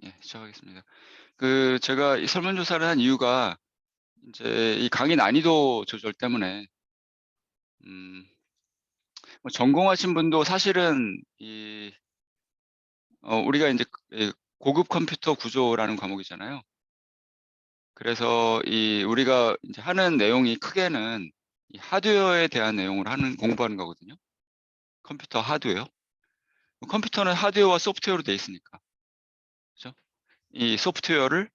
예, 시작하겠습니다. 제가 이 설문조사를 한 이유가 이제 이 강의 난이도 조절 때문에 음 전공하신 분도 사실은 우리가 인제 고급 컴퓨터 구조라는 과목이잖아요. 그래서 우리가 인제 하는 내용이 크게는 이 하드웨어에 대한 내용을 공부하는 거거든요. 컴퓨터 하드웨어. 컴퓨터는 하드웨어와 소프트웨어로 돼 있으니까. 그죠? 이 소프트웨어를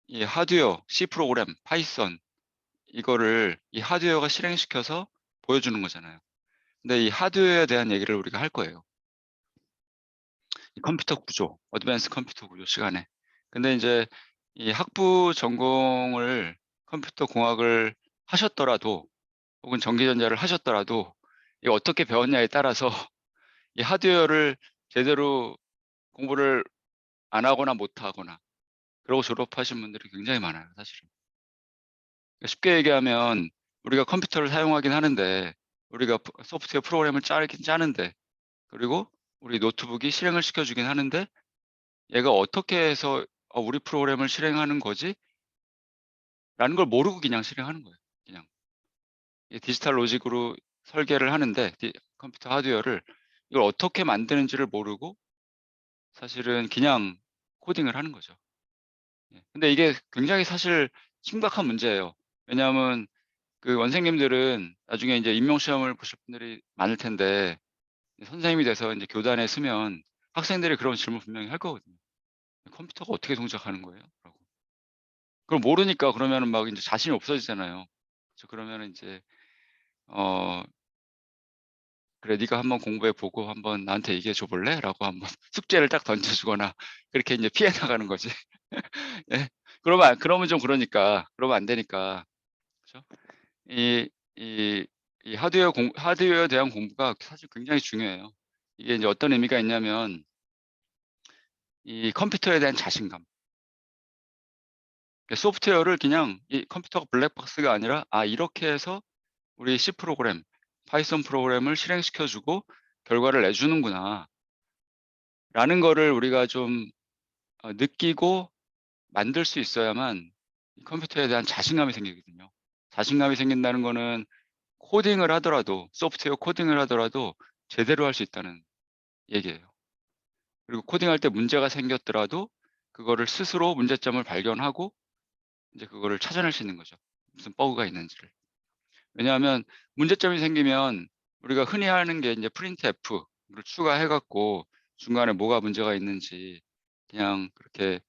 이 하드웨어, C 프로그램, 파이썬 이거를 이 하드웨어가 실행시켜서 보여주는 거잖아요. 근데 이 하드웨어에 대한 얘기를 우리가 할 거예요. 이 컴퓨터 구조, 어드밴스 컴퓨터 구조 시간에. 근데 인제 이 학부 전공을 컴퓨터 공학을 하셨더라도 혹은 전기전자를 하셨더라도 이거 어떻게 배웠냐에 따라서 이 하드웨어를 제대로 공부를 안 하거나 못 하거나 그러고 졸업하신 분들이 굉장히 많아요, 사실은. 그러니까 쉽게 얘기하면 우리가 컴퓨터를 사용하긴 하는데 우리가 소프트웨어 프로그램을 짜긴 짜는데 그리고 우리 노트북이 실행을 시켜 주긴 하는데 '얘가 어떻게 해서 우리 프로그램을 실행하는 거지?'라는 걸 모르고 그냥 실행하는 거예요, 그냥. 이 디지털 로직으로 설계를 하는데 컴퓨터 하드웨어를 이걸 어떻게 만드는지를 모르고 사실은 그냥 코딩을 하는 거죠. 예. 근데 이게 굉장히 사실 심각한 문제예요. 왜냐하면 원생님들은 나중에 인제 임용 시험을 보실 분들이 많을 텐데 선생님이 돼서 인제 교단에 서면 학생들이 그런 질문 분명히 할 거거든요. "컴퓨터가 어떻게 동작하는 거예요?" 라고. 그걸 모르니까 그러면은 막 인제 자신이 없어지잖아요. 그러면은 인제 어 "그래 네가 한번 공부해 보고 한번 나한테 얘기해 줘 볼래?" 라고 한번 숙제를 딱 던져 주거나 그렇게 인제 피해 나가는 거지. 예. 그러면 좀 그러니까. 그러면 안 되니까. 그죠? 이 이 이 하드웨어에 대한 공부가 사실 굉장히 중요해요. 이게 인제 어떤 의미가 있냐면 이 컴퓨터에 대한 자신감. 소프트웨어를 그냥 이 컴퓨터가 블랙박스가 아니라 '아 이렇게 해서 우리 C 프로그램, 파이썬 프로그램을 실행시켜 주고 결과를 내주는구나.'라는 거를 우리가 좀 느끼고 만들 수 있어야만 이 컴퓨터에 대한 자신감이 생기거든요. 자신감이 생긴다는 거는 코딩을 하더라도 소프트웨어 코딩을 하더라도 제대로 할 수 있다는 얘기예요. 그리고 코딩할 때 문제가 생겼더라도 그거를 스스로 문제점을 발견하고 인제 그거를 찾아낼 수 있는 거죠, 무슨 버그가 있는지를. 왜냐하면 문제점이 생기면 우리가 흔히 하는 게 인제 프린트f를 추가해 갖고 중간에 뭐가 문제가 있는지 그냥 그렇게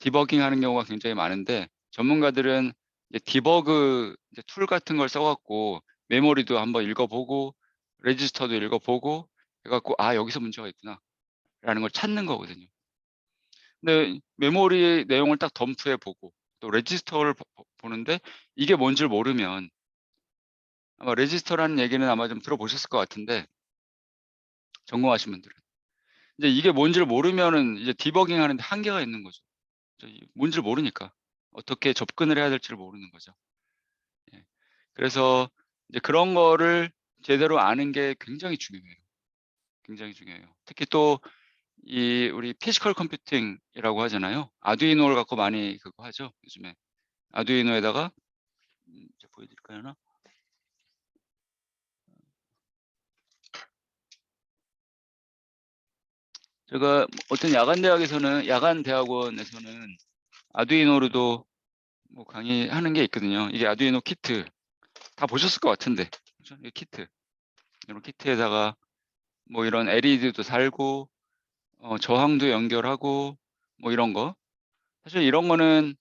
디버깅하는 경우가 굉장히 많은데 전문가들은 이제 디버그 이제 툴 같은 걸 써 갖고 메모리도 한번 읽어 보고 레지스터도 읽어 보고 해 갖고 '아 여기서 문제가 있구나.'라는 걸 찾는 거거든요. 근데 메모리 내용을 딱 덤프해 보고 또 레지스터를 보는데 이게 뭔지를 모르면 아마 레지스터라는 얘기는 아마 좀 들어보셨을 것 같은데 전공하신 분들은. 이제 이게 뭔지를 모르면은 이제 디버깅하는 데 한계가 있는 거죠. 뭔지를 모르니까. 어떻게 접근을 해야 될지를 모르는 거죠. 예. 그래서 이제 그런 거를 제대로 아는 게 굉장히 중요해요. 굉장히 중요해요. 특히 또 우리 피지컬 컴퓨팅이라고 하잖아요. 아두이노를 갖고 많이 그거 하죠, 요즘에. 아두이노에다가 제가 보여 드릴까요 하나? 제가 어떤 야간 대학원에서는 아두이노로도 뭐 강의하는 게 있거든요. 이게 아두이노 키트 다 보셨을 것 같은데. 그죠? 이 키트. 이런 키트에다가 뭐 이런 LED도 달고 저항도 연결하고 뭐 이런 거. 사실 이런 거는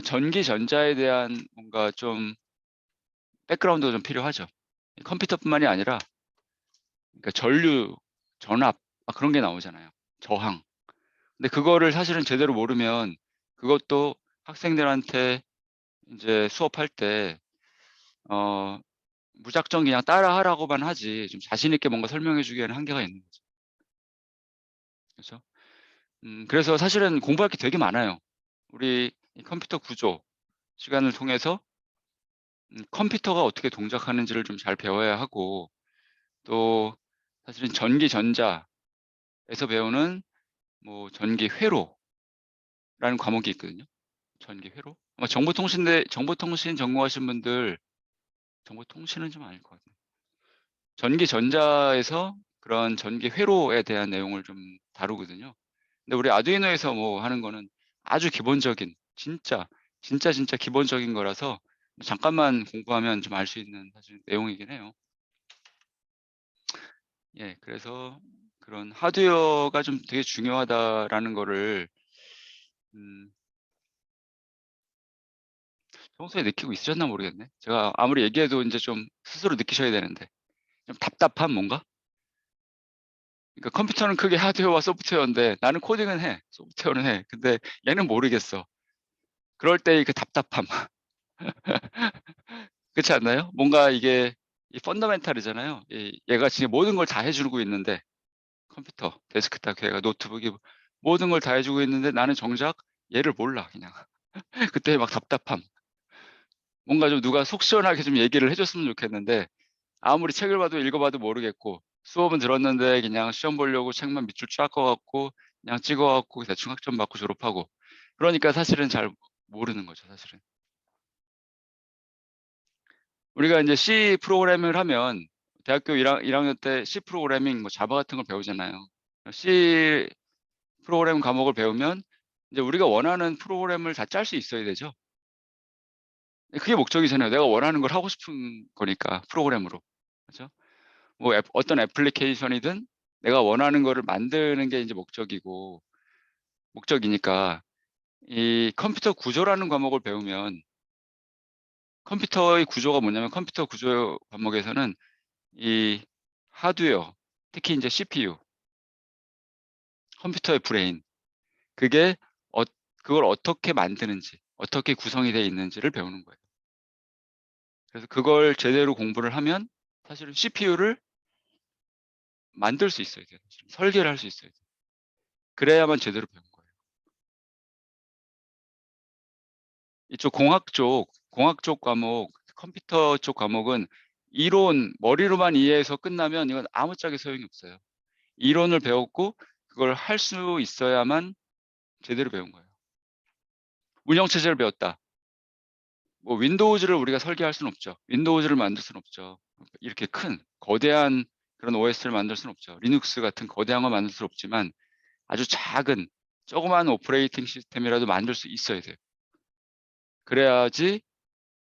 전기 전자에 대한 뭔가 좀 백그라운드가 좀 필요하죠. 컴퓨터뿐만이 아니라 그러니까 전류, 전압 그런 게 나오잖아요. 저항. 근데 그거를 사실은 제대로 모르면 그것도 학생들한테 인제 수업할 때 어 무작정 그냥 따라하라고만 하지 좀 자신 있게 뭔가 설명해 주기에는 한계가 있는 거죠. 그죠? 그래서 사실은 공부할 게 되게 많아요. 우리 이 컴퓨터 구조 시간을 통해서 컴퓨터가 어떻게 동작하는지를 좀 잘 배워야 하고 또 사실은 전기 전자에서 배우는 뭐 전기 회로 과목이 있거든요. 전기 회로. 아마 정보통신 전공하신 분들, 정보통신은 좀 아닐 것 같아요. 전기전자에서 그런 전기 회로에 대한 내용을 좀 다루거든요. 근데 우리 아두이노에서 뭐 하는 거는 아주 기본적인 진짜 기본적인 거라서 잠깐만 공부하면 좀 알 수 있는 사실 내용이긴 해요. 예. 그래서 그런 하드웨어가 좀 되게 중요하다라는 거를 음 평소에 느끼고 있으셨나 모르겠네. 제가 아무리 얘기해도 인제 좀 스스로 느끼셔야 되는데 좀 답답함 뭔가? 그러니까 컴퓨터는 크게 하드웨어와 소프트웨어인데 나는 코딩은 해. 소프트웨어는 해. 근데 얘는 모르겠어. 그럴 때의 그 답답함. 그렇지 않나요? 뭔가 이게 이 펀더멘탈이잖아요. 얘가 지금 모든 걸 다 해 주고 있는데 컴퓨터, 데스크톱, 걔가 노트북이 모든 걸 다 해 주고 있는데 나는 정작 얘를 몰라 그냥. 그때 막 답답함. 뭔가 좀 누가 속 시원하게 좀 얘기를 해 줬으면 좋겠는데 아무리 책을 봐도 읽어 봐도 모르겠고 수업은 들었는데 그냥 시험 보려고 책만 밑줄 쫙 그어 갖고 그냥 찍어 갖고 대충 학점 받고 졸업하고 그러니까 사실은 잘 모르는 거죠 사실은. 우리가 인제 C 프로그램을 하면 대학교 1 학년 때 C 프로그래밍 뭐 자바 같은 걸 배우잖아요. C 프로그램 과목을 배우면 이제 우리가 원하는 프로그램을 다 짤 수 있어야 되죠. 그게 목적이잖아요. 내가 원하는 걸 하고 싶은 거니까 프로그램으로. 그죠? 뭐 어떤 애플리케이션이든 내가 원하는 거를 만드는 게 인제 목적이니까 이 컴퓨터 구조라는 과목을 배우면 컴퓨터의 구조가 뭐냐면 컴퓨터 구조 과목에서는 이 하드웨어, 특히 인제 CPU, 컴퓨터의 브레인, 그게 어 그걸 어떻게 만드는지, 어떻게 구성이 되어 있는지를 배우는 거예요. 그래서 그걸 제대로 공부를 하면 사실은 CPU를 만들 수 있어야 돼요. 사실은. 설계를 할 수 있어야 돼요. 그래야만 제대로 배운 거예요. 이쪽 공학 쪽 과목, 컴퓨터 쪽 과목은 이론 머리로만 이해해서 끝나면 이건 아무짝에 소용이 없어요. 이론을 배웠고 그걸 할 수 있어야만 제대로 배운 거예요. 운영 체제를 배웠다. 뭐 윈도우즈를 우리가 설계할 수는 없죠. 윈도우즈를 만들 수는 없죠. 이렇게 큰 거대한 그런 OS를 만들 수는 없죠. 리눅스 같은 거대한 걸 만들 수는 없지만 아주 작은 조그마한 오퍼레이팅 시스템이라도 만들 수 있어야 돼요. 그래야지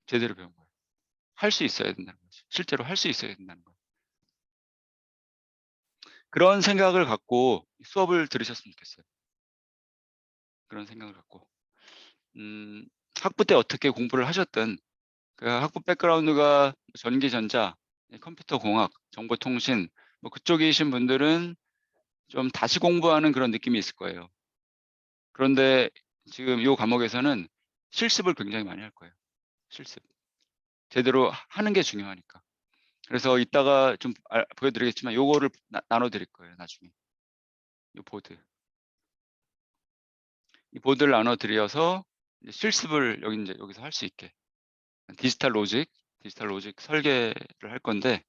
제대로 배운 거예요. 할 수 있어야 된다는 거죠. 실제로 할 수 있어야 된다는 거예요. 그런 생각을 갖고 수업을 들으셨으면 좋겠어요. 그런 생각을 갖고. 음 학부 때 어떻게 공부를 하셨든 그 학부 백그라운드가 전기전자, 컴퓨터 공학, 정보통신 뭐 그쪽이신 분들은 좀 다시 공부하는 그런 느낌이 있을 거예요. 그런데 지금 요 과목에서는 실습을 굉장히 많이 할 거예요. 실습. 제대로 하는 게 중요하니까. 그래서 이따가 좀 보여 드리겠지만 요거를 나눠 드릴 거예요, 나중에. 요 보드. 이 보드를 나눠 드려서 이제 실습을 여기 인제 여기서 할 수 있게 디지털 로직 설계를 할 건데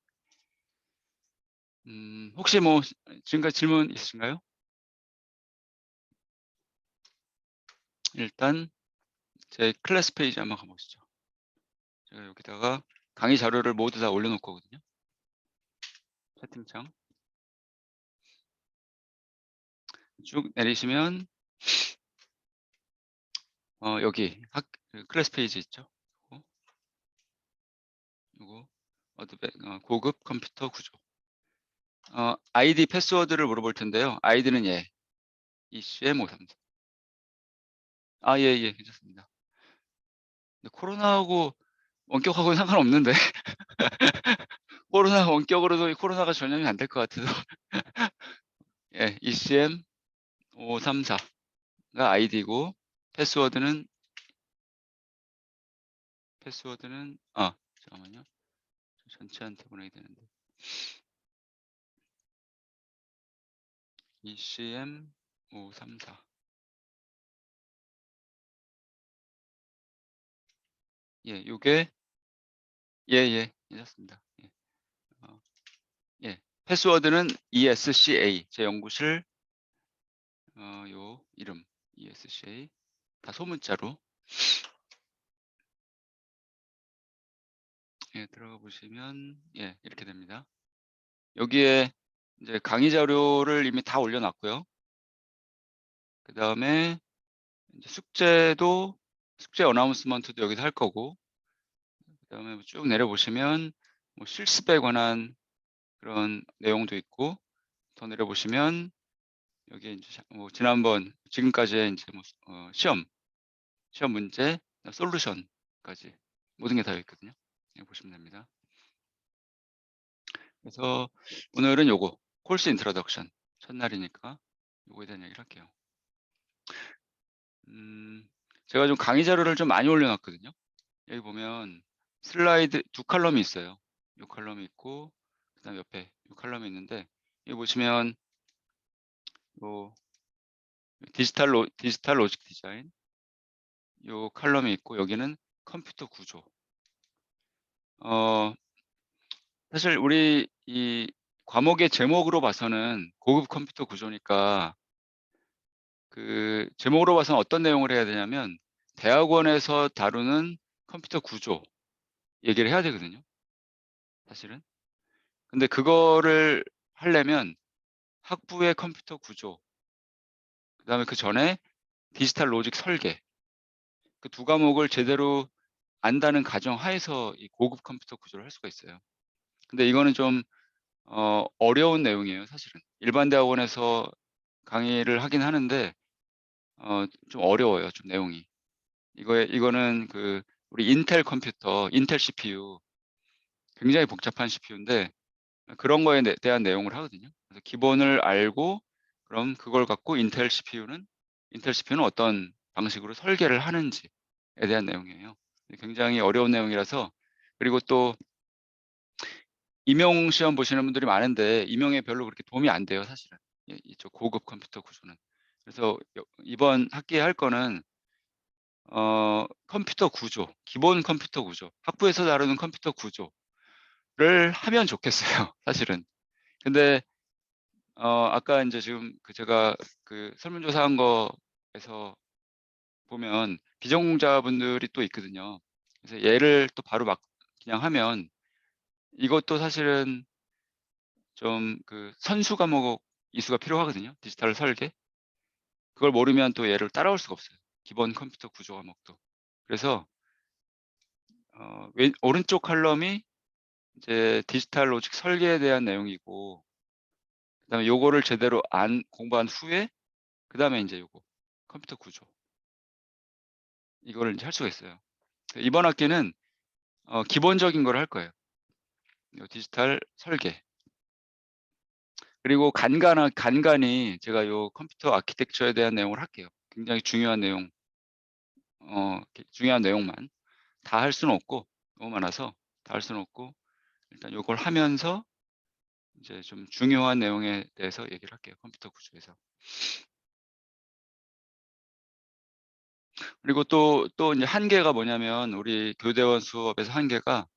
혹시 뭐 지금까지 질문 있으신가요? 일단 제 클래스 페이지 한번 가 보시죠. 제가 여기다가 강의 자료를 모두 다 올려 놓을 거거든요. 채팅창 쭉 내리시면 여기 그 클래스 페이지 있죠. 요거, 요거 고급 컴퓨터 구조. 아이디 패스워드를 물어볼 텐데요. 아이디는 ECM534. 예예. 괜찮습니다. 근데 코로나하고 원격하고는 상관없는데 원격으로도 코로나가 전염이 안 될 것 같아서 예. ECM534가 아이디고 패스워드는 잠깐만요. 전체한테 보내야 되는데. ECM534. 요게 예예. 괜찮습니다. 어 패스워드는 ESCA 제 연구실 요 이름 ESCA 다 소문자로. 예, 들어가 보시면 예, 이렇게 됩니다. 여기에 이제 강의 자료를 이미 다 올려 놨고요. 그다음에 이제 숙제 어나운스먼트도 여기서 할 거고, 그다음에 쭉 내려 보시면 뭐 실습에 관한 그런 내용도 있고, 더 내려 보시면 여기에 이제 뭐 지난번 지금까지의 인제 뭐 시험 문제, 솔루션까지 모든 게 다 여기 있거든요. 예, 보시면 됩니다. 그래서 오늘은 요거 코urse 인트로덕션 첫날이니까 요거에 대한 얘기를 할게요. 제가 좀 강의 자료를 좀 많이 올려 놨거든요. 여기 보면 슬라이드 두 칼럼이 있어요. 요 칼럼이 있고, 그다음에 옆에 요 칼럼이 있는데, 여기 보시면 요 디지털 로직 디자인 요 칼럼이 있고, 여기는 컴퓨터 구조. 어 사실 우리 이 과목의 제목으로 봐서는 고급 컴퓨터 구조니까, 그 제목으로 봐서는 어떤 내용을 해야 되냐면 대학원에서 다루는 컴퓨터 구조 얘기를 해야 되거든요, 사실은. 근데 그거를 하려면 학부의 컴퓨터 구조, 그다음에 그전에 디지털 로직 설계, 그 두 과목을 제대로 안다는 가정하에서 이 고급 컴퓨터 구조를 할 수가 있어요. 근데 이거는 좀 어려운 내용이에요, 사실은. 일반 대학원에서 강의를 하긴 하는데 좀 어려워요, 좀 내용이. 이거는 그 우리 인텔 컴퓨터, 인텔 CPU, 굉장히 복잡한 CPU인데 그런 거에 대한 내용을 하거든요. 그래서 기본을 알고, 그럼 그걸 갖고 인텔 CPU는 어떤 방식으로 설계를 하는지에 대한 내용이에요. 굉장히 어려운 내용이라서. 그리고 또 임용 시험 보시는 분들이 많은데 임용에 별로 그렇게 도움이 안 돼요, 사실은. 이쪽 고급 컴퓨터 구조는. 그래서 이번 학기에 할 거는 컴퓨터 구조, 기본 컴퓨터 구조, 학부에서 다루는 컴퓨터 구조를 하면 좋겠어요, 사실은. 근데 아까 인제 지금 그 제가 그 설문조사한 거에서 보면 비전공자분들이 또 있거든요. 그래서 얘를 또 바로 막 그냥 하면, 이것도 사실은 좀 그 선수 과목 이수가 필요하거든요, 디지털 설계. 그걸 모르면 또 얘를 따라올 수가 없어요, 기본 컴퓨터 구조 과목도. 그래서 오른쪽 칼럼이 이제 디지털 로직 설계에 대한 내용이고, 그다음에 요거를 제대로 공부한 후에 그다음에 인제 요거 컴퓨터 구조, 이거를 인제 할 수가 있어요. 이번 학기는 기본적인 걸 할 거예요. 요 디지털 설계. 그리고 간간히 제가 요 컴퓨터 아키텍처에 대한 내용을 할게요. 굉장히 중요한 내용, 중요한 내용만. 다 할 수는 없고, 너무 많아서 다 할 수는 없고, 일단 요걸 하면서 이제 좀 중요한 내용에 대해서 얘기를 할게요, 컴퓨터 구조에서. 그리고 또 인제 한계가 뭐냐면, 우리 교대원 수업에서 한계가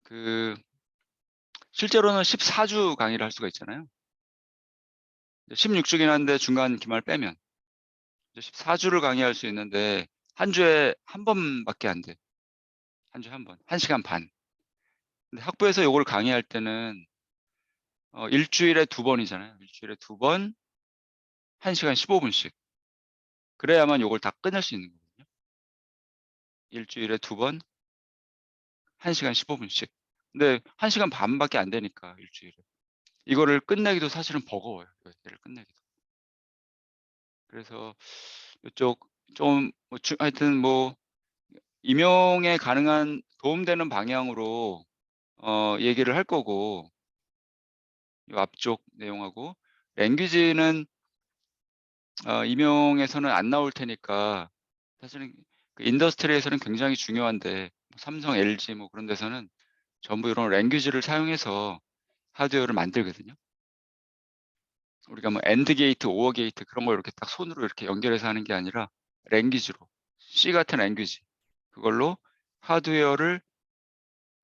그 실제로는 14주 강의를 할 수가 있잖아요. 16주긴 한데 중간 기말 빼면 이제 14주를 강의할 수 있는데 한 주에 한 번밖에 안 돼. 한 주에 한 번. 1 시간 반. 근데 학부에서 요거를 강의할 때는 주일에 두 번이잖아요. 주일에 두 번, 1 시간 15 분씩. 그래야만 요걸 다 끝낼 수 있는 거거든요. 주일에 두 번, 1 시간 15 분씩. 근데 1 시간 반밖에 안 되니까, 주일에. 이거를 끝내기도 사실은 버거워요, 얘를 끝내기도. 그래서 요쪽 좀 뭐 하여튼 뭐 임용에 가능한 도움되는 방향으로 얘기를 할 거고, 요 앞쪽 내용하고 랭귀지는 임용에서는 안 나올 테니까, 사실은 그 인더스트리에서는 굉장히 중요한데, 삼성, LG 뭐 그런 데서는 전부 이런 랭귀지를 사용해서 하드웨어를 만들거든요. 우리가 뭐 엔드 게이트, 오어 게이트 그런 걸 이렇게 딱 손으로 이렇게 연결해서 하는 게 아니라 랭귀지로, C 같은 랭귀지, 그걸로 하드웨어를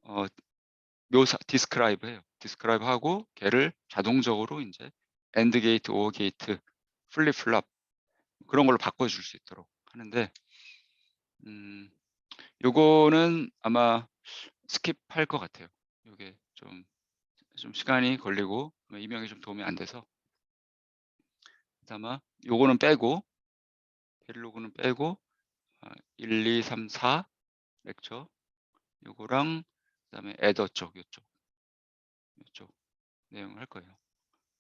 어 디스크라이브 해요. 디스크라이브 하고 걔를 자동적으로 인제 엔드 게이트, 오어 게이트, 플립 플롭 그런 걸로 바꿔 줄 수 있도록 하는데 요거는 아마 스킵할 것 같아요. 요게 좀 시간이 걸리고 이명이 좀 도움이 안 돼서 아마 요거는 빼고 베릴로그는 빼고 1, 2, 3, 4 렉처 요거랑 그다음에 애더 쪽 요쪽 내용을 할 거예요.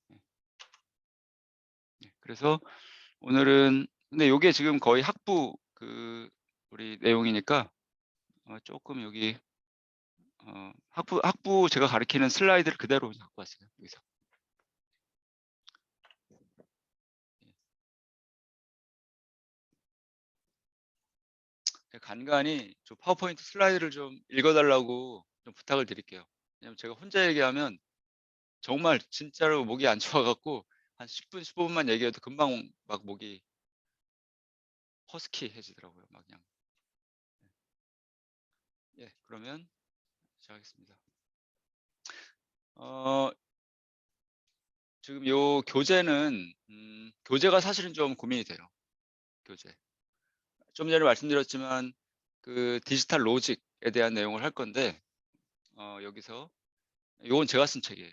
네. 네. 그래서 오늘은 근데 요게 지금 거의 학부 우리 내용이니까 쪼끔 여기 학부 제가 가르치는 슬라이드를 그대로 갖고 왔어요, 여기서. 간간히 저 파워포인트 슬라이드를 좀 읽어 달라고 좀 부탁을 드릴게요. 왜냐면 제가 혼자 얘기하면 정말 진짜로 목이 안 좋아 갖고 한 10분, 15분만 얘기해도 금방 막 목이 허스키해지더라고요, 막 그냥. 예, 그러면 시작하겠습니다. 지금 요 교재는 교재가 사실은 좀 고민이 돼요. 교재. 좀 전에 말씀드렸지만 그 디지털 로직에 대한 내용을 할 건데 여기서 요건 제가 쓴 책이에요.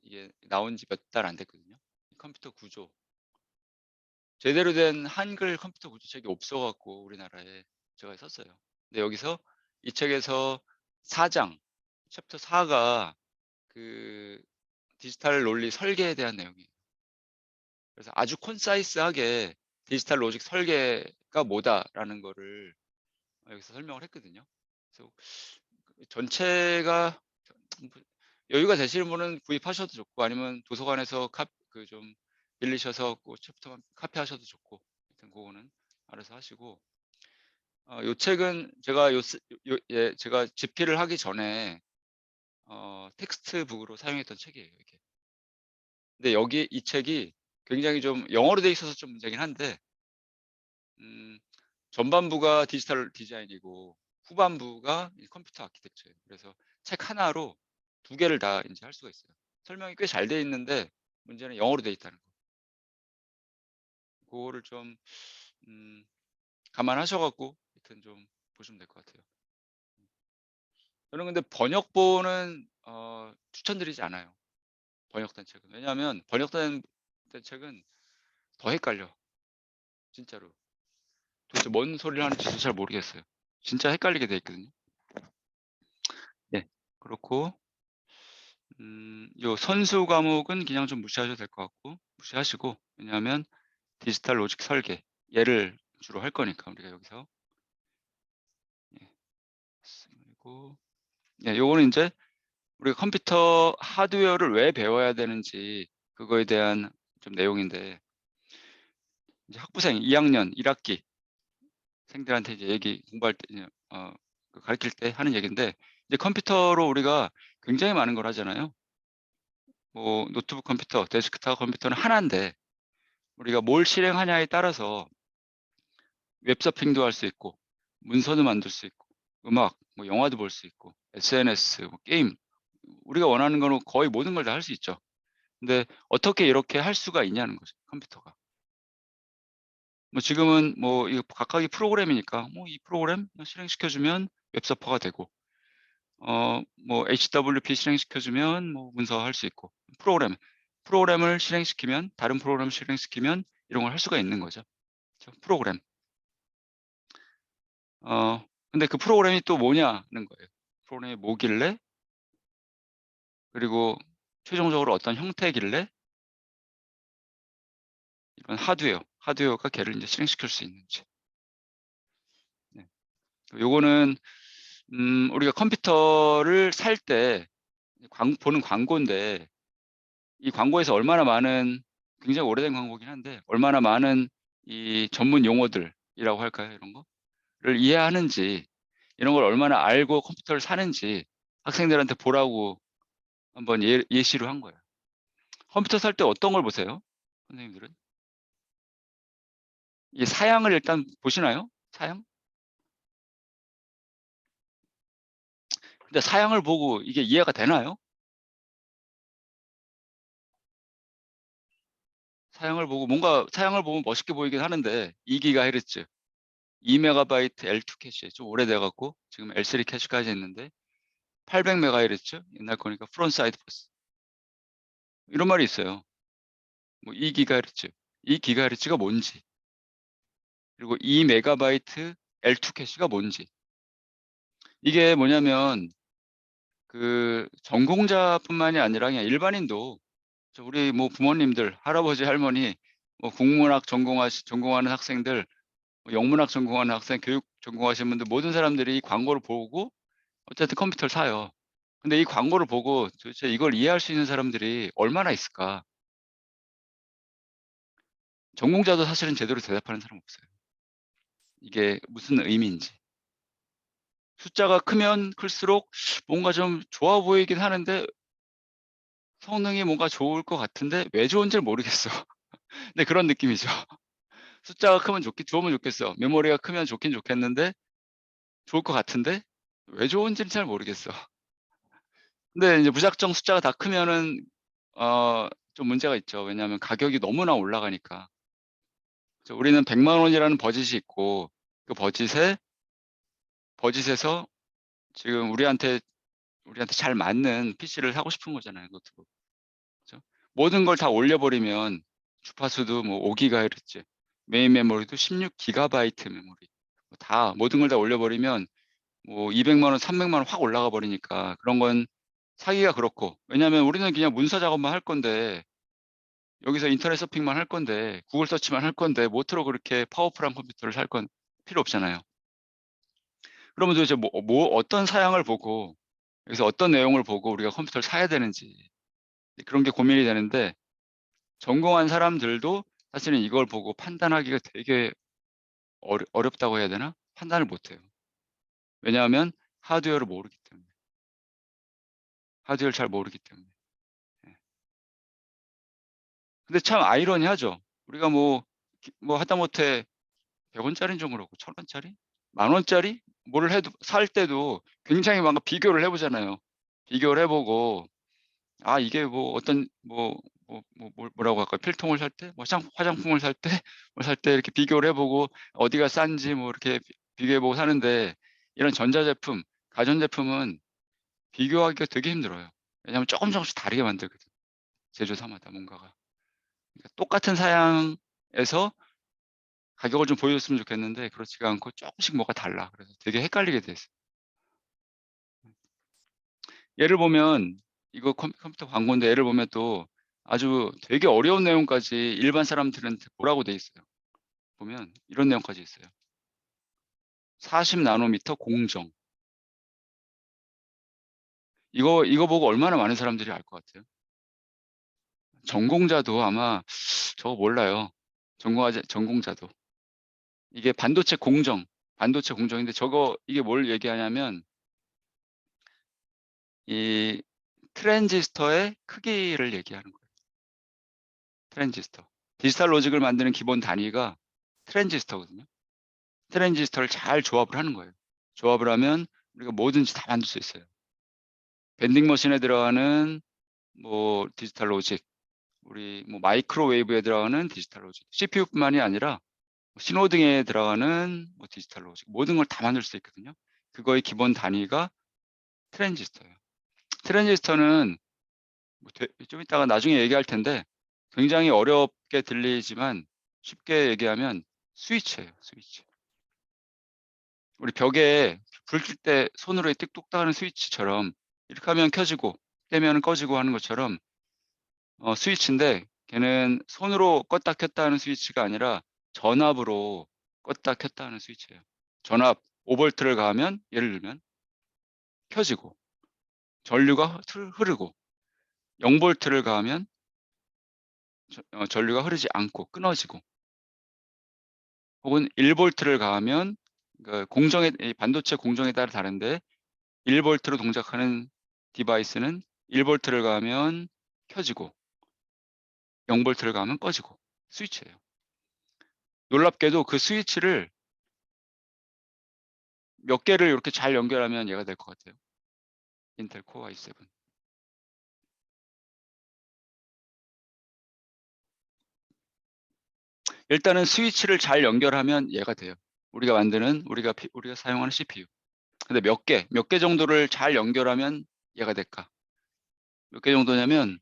이게 나온 지 몇 달 안 됐거든요. 컴퓨터 구조. 제대로 된 한글 컴퓨터 구조 책이 없어 갖고 우리나라에 제가 썼어요. 근데 여기서 이 책에서 4장 챕터 4가 그 디지털 논리 설계에 대한 내용이에요. 그래서 아주 콘사이스하게 디지털 로직 설계가 뭐다라는 거를 여기서 설명을 했거든요. 그래서 전체가 여유가 되시는 분은 구입하셔도 좋고 아니면 도서관에서 좀 빌리셔서 그 챕터만 카피하셔도 좋고 하여튼 그거는 알아서 하시고 요 책은 제가 제가 집필을 하기 전에 텍스트북으로 사용했던 책이에요, 이게. 근데 이 책이 굉장히 좀 영어로 돼 있어서 좀 문제긴 한데 전반부가 디지털 디자인이고 후반부가 컴퓨터 아키텍처예요. 그래서 책 하나로 두 개를 다 이제 할 수가 있어요. 설명이 꽤 잘 돼 있는데 문제는 영어로 돼 있다는 거. 그거를 좀 감안하셔 갖고 하여튼 좀 보시면 될 것 같아요. 저는 근데 번역본은 추천드리지 않아요. 번역된 책은. 왜냐하면 번역된 책은 더 헷갈려. 진짜로. 도대체 뭔 소리를 하는지도 잘 모르겠어요. 진짜 헷갈리게 돼 있거든요. 네. 그렇고 요 선수 과목은 그냥 좀 무시하셔도 될 것 같고 무시하시고 왜냐하면 디지털 로직 설계 얘를 주로 할 거니까 우리가 여기서. 예. 그리고 요거는 인제 우리가 컴퓨터 하드웨어를 왜 배워야 되는지 그거에 대한 좀 내용인데 이제 학부생 2 학년 1 학기 생들한테 이제 공부할 때 가르칠 때 하는 얘기인데 이제 컴퓨터로 우리가 굉장히 많은 걸 하잖아요. 뭐 노트북 컴퓨터, 데스크톱 컴퓨터는 하나인데 우리가 뭘 실행하냐에 따라서 웹서핑도 할 수 있고 문서도 만들 수 있고 음악, 뭐 영화도 볼 수 있고 SNS, 뭐 게임 우리가 원하는 거는 거의 모든 걸 다 할 수 있죠. 근데 어떻게 이렇게 할 수가 있냐는 거죠, 컴퓨터가. 뭐 지금은 뭐 이거 각각이 프로그램이니까 뭐 이 프로그램 실행시켜 주면 웹서퍼가 되고 뭐 HWP 실행시켜 주면 뭐 문서할 수 있고 프로그램을 실행시키면 다른 프로그램을 실행시키면 이런 걸 할 수가 있는 거죠. 그죠? 프로그램. 근데 그 프로그램이 또 뭐냐는 거예요. 프로그램이 뭐길래 그리고 최종적으로 어떤 형태길래 이런 하드웨어가 걔를 인제 실행시킬 수 있는지. 네. 요거는 우리가 컴퓨터를 살 때 보는 광고인데 이 광고에서 얼마나 많은 굉장히 오래된 광고긴 한데 얼마나 많은 이 전문 용어들이라고 할까요? 이런 거를 이해하는지 이런 걸 얼마나 알고 컴퓨터를 사는지 학생들한테 보라고 한번 예시로 한 거예요. 컴퓨터 살 때 어떤 걸 보세요? 선생님들은? 이 사양을 일단 보시나요? 사양? 근데 사양을 보고 이게 이해가 되나요? 사양을 보고 뭔가 사양을 보면 멋있게 보이긴 하는데 2GHz, 2MB L2 캐시 좀 오래돼 갖고 지금 L3 캐시까지 있는데 800MHz 옛날 거니까 프론트 사이드 버스 이런 말이 있어요. 뭐 2GHz, 2GHz가 뭔지, 그리고 2MB L2 캐시가 뭔지. 이게 뭐냐면 그 전공자뿐만이 아니라 그냥 일반인도 우리 뭐 부모님들, 할아버지, 할머니, 뭐 국문학 전공하는 학생들, 뭐 영문학 전공하는 학생, 교육 전공하시는 분들 모든 사람들이 이 광고를 보고 어쨌든 컴퓨터를 사요. 근데 이 광고를 보고 도대체 이걸 이해할 수 있는 사람들이 얼마나 있을까? 전공자도 사실은 제대로 대답하는 사람 없어요. 이게 무슨 의미인지. 숫자가 크면 클수록 뭔가 좀 좋아 보이긴 하는데 성능이 뭔가 좋을 것 같은데 왜 좋은지를 모르겠어. 네, 그런 느낌이죠. 숫자가 크면 좋으면 좋겠어. 메모리가 크면 좋긴 좋겠는데 좋을 것 같은데 왜 좋은지는 잘 모르겠어. 근데 이제 무작정 숫자가 다 크면은 좀 문제가 있죠. 왜냐하면 가격이 너무나 올라가니까. 우리는 100만 원이라는 버짓이 있고 그 버짓에서 지금 우리한테 잘 맞는 PC를 사고 싶은 거잖아요, 노트북. 그죠? 모든 걸 다 올려 버리면 주파수도 뭐 5GHz, 메인 메모리도 16GB 메모리, 다 모든 걸 다 올려 버리면 뭐 200만 원, 300만 원 확 올라가 버리니까 그런 건 사기가 그렇고. 왜냐하면 우리는 그냥 문서 작업만 할 건데 여기서 인터넷 서핑만 할 건데 구글 서치만 할 건데 모트로 그렇게 파워풀한 컴퓨터를 살 건 필요 없잖아요. 그러면 도대체 어떤 사양을 보고 여기서 어떤 내용을 보고 우리가 컴퓨터를 사야 되는지 그런 게 고민이 되는데 전공한 사람들도 사실은 이걸 보고 판단하기가 되게 어렵다고 해야 되나? 판단을 못 해요. 왜냐하면 하드웨어를 모르기 때문에. 하드웨어를 잘 모르기 때문에. 예. 근데 참 아이러니하죠. 우리가 뭐 하다못해 100 원짜리는 좀 그렇고 1000 원짜리? 10,000 원짜리? 뭐를 해도 살 때도 굉장히 뭔가 비교를 해 보잖아요. 비교를 해 보고 이게 뭐 어떤 뭐라고 할까요? 필통을 살 때 뭐 화장품을 살 때 뭘 살 때 이렇게 비교를 해 보고 어디가 싼지 뭐 이렇게 비교해 보고 사는데 이런 전자제품, 가전제품은 비교하기가 되게 힘들어요. 왜냐하면 조금씩 다르게 만들거든, 제조사마다 뭔가가. 그러니까 똑같은 사양에서 가격을 좀 보여줬으면 좋겠는데 그렇지가 않고 쪼끔씩 뭐가 달라. 그래서 되게 헷갈리게 돼 있어요. 예를 보면 이거 컴퓨터 광고인데 예를 보면 또 아주 되게 어려운 내용까지 일반 사람들한테 보라고 돼 있어요. 보면 이런 내용까지 있어요. 40 나노미터 공정. 이거 보고 얼마나 많은 사람들이 알 것 같아요? 전공자도 아마 저거 몰라요. 전공자도. 이게 반도체 공정인데 이게 뭘 얘기하냐면 이 트랜지스터의 크기를 얘기하는 거예요. 트랜지스터. 디지털 로직을 만드는 기본 단위가 트랜지스터거든요. 트랜지스터를 잘 조합을 하는 거예요. 조합을 하면 우리가 뭐든지 다 만들 수 있어요. 밴딩 머신에 들어가는 뭐 디지털 로직, 우리 뭐 마이크로웨이브에 들어가는 디지털 로직, CPU뿐만이 아니라 신호등에 들어가는 뭐 디지털 로직, 모든 걸 다 만들 수 있거든요. 그거의 기본 단위가 트랜지스터예요. 트랜지스터는 좀 이따가 나중에 얘기할 텐데 굉장히 어렵게 들리지만 쉽게 얘기하면 스위치예요, 스위치. 우리 벽에 불 켤 때 손으로 띡똑딱 하는 스위치처럼 이렇게 하면 켜지고 떼면 꺼지고 하는 것처럼 스위치인데 걔는 손으로 껐다 켰다 하는 스위치가 아니라 전압으로 껐다 켰다 하는 스위치예요. 전압 5V를 가하면 예를 들면 켜지고 전류가 흐르고 0V를 가하면 전류가 흐르지 않고 끊어지고, 혹은 1V를 가하면 그 이 반도체 공정에 따라 다른데 1V로 동작하는 디바이스는 1V를 가하면 켜지고 0V를 가하면 꺼지고 스위치예요. 놀랍게도 그 스위치를 몇 개를 이렇게 잘 연결하면 얘가 될 것 같아요. 인텔 코어 i7. 일단은 스위치를 잘 연결하면 얘가 돼요. 우리가 사용하는 CPU. 근데 몇 개 정도를 잘 연결하면 얘가 될까? 몇 개 정도냐면,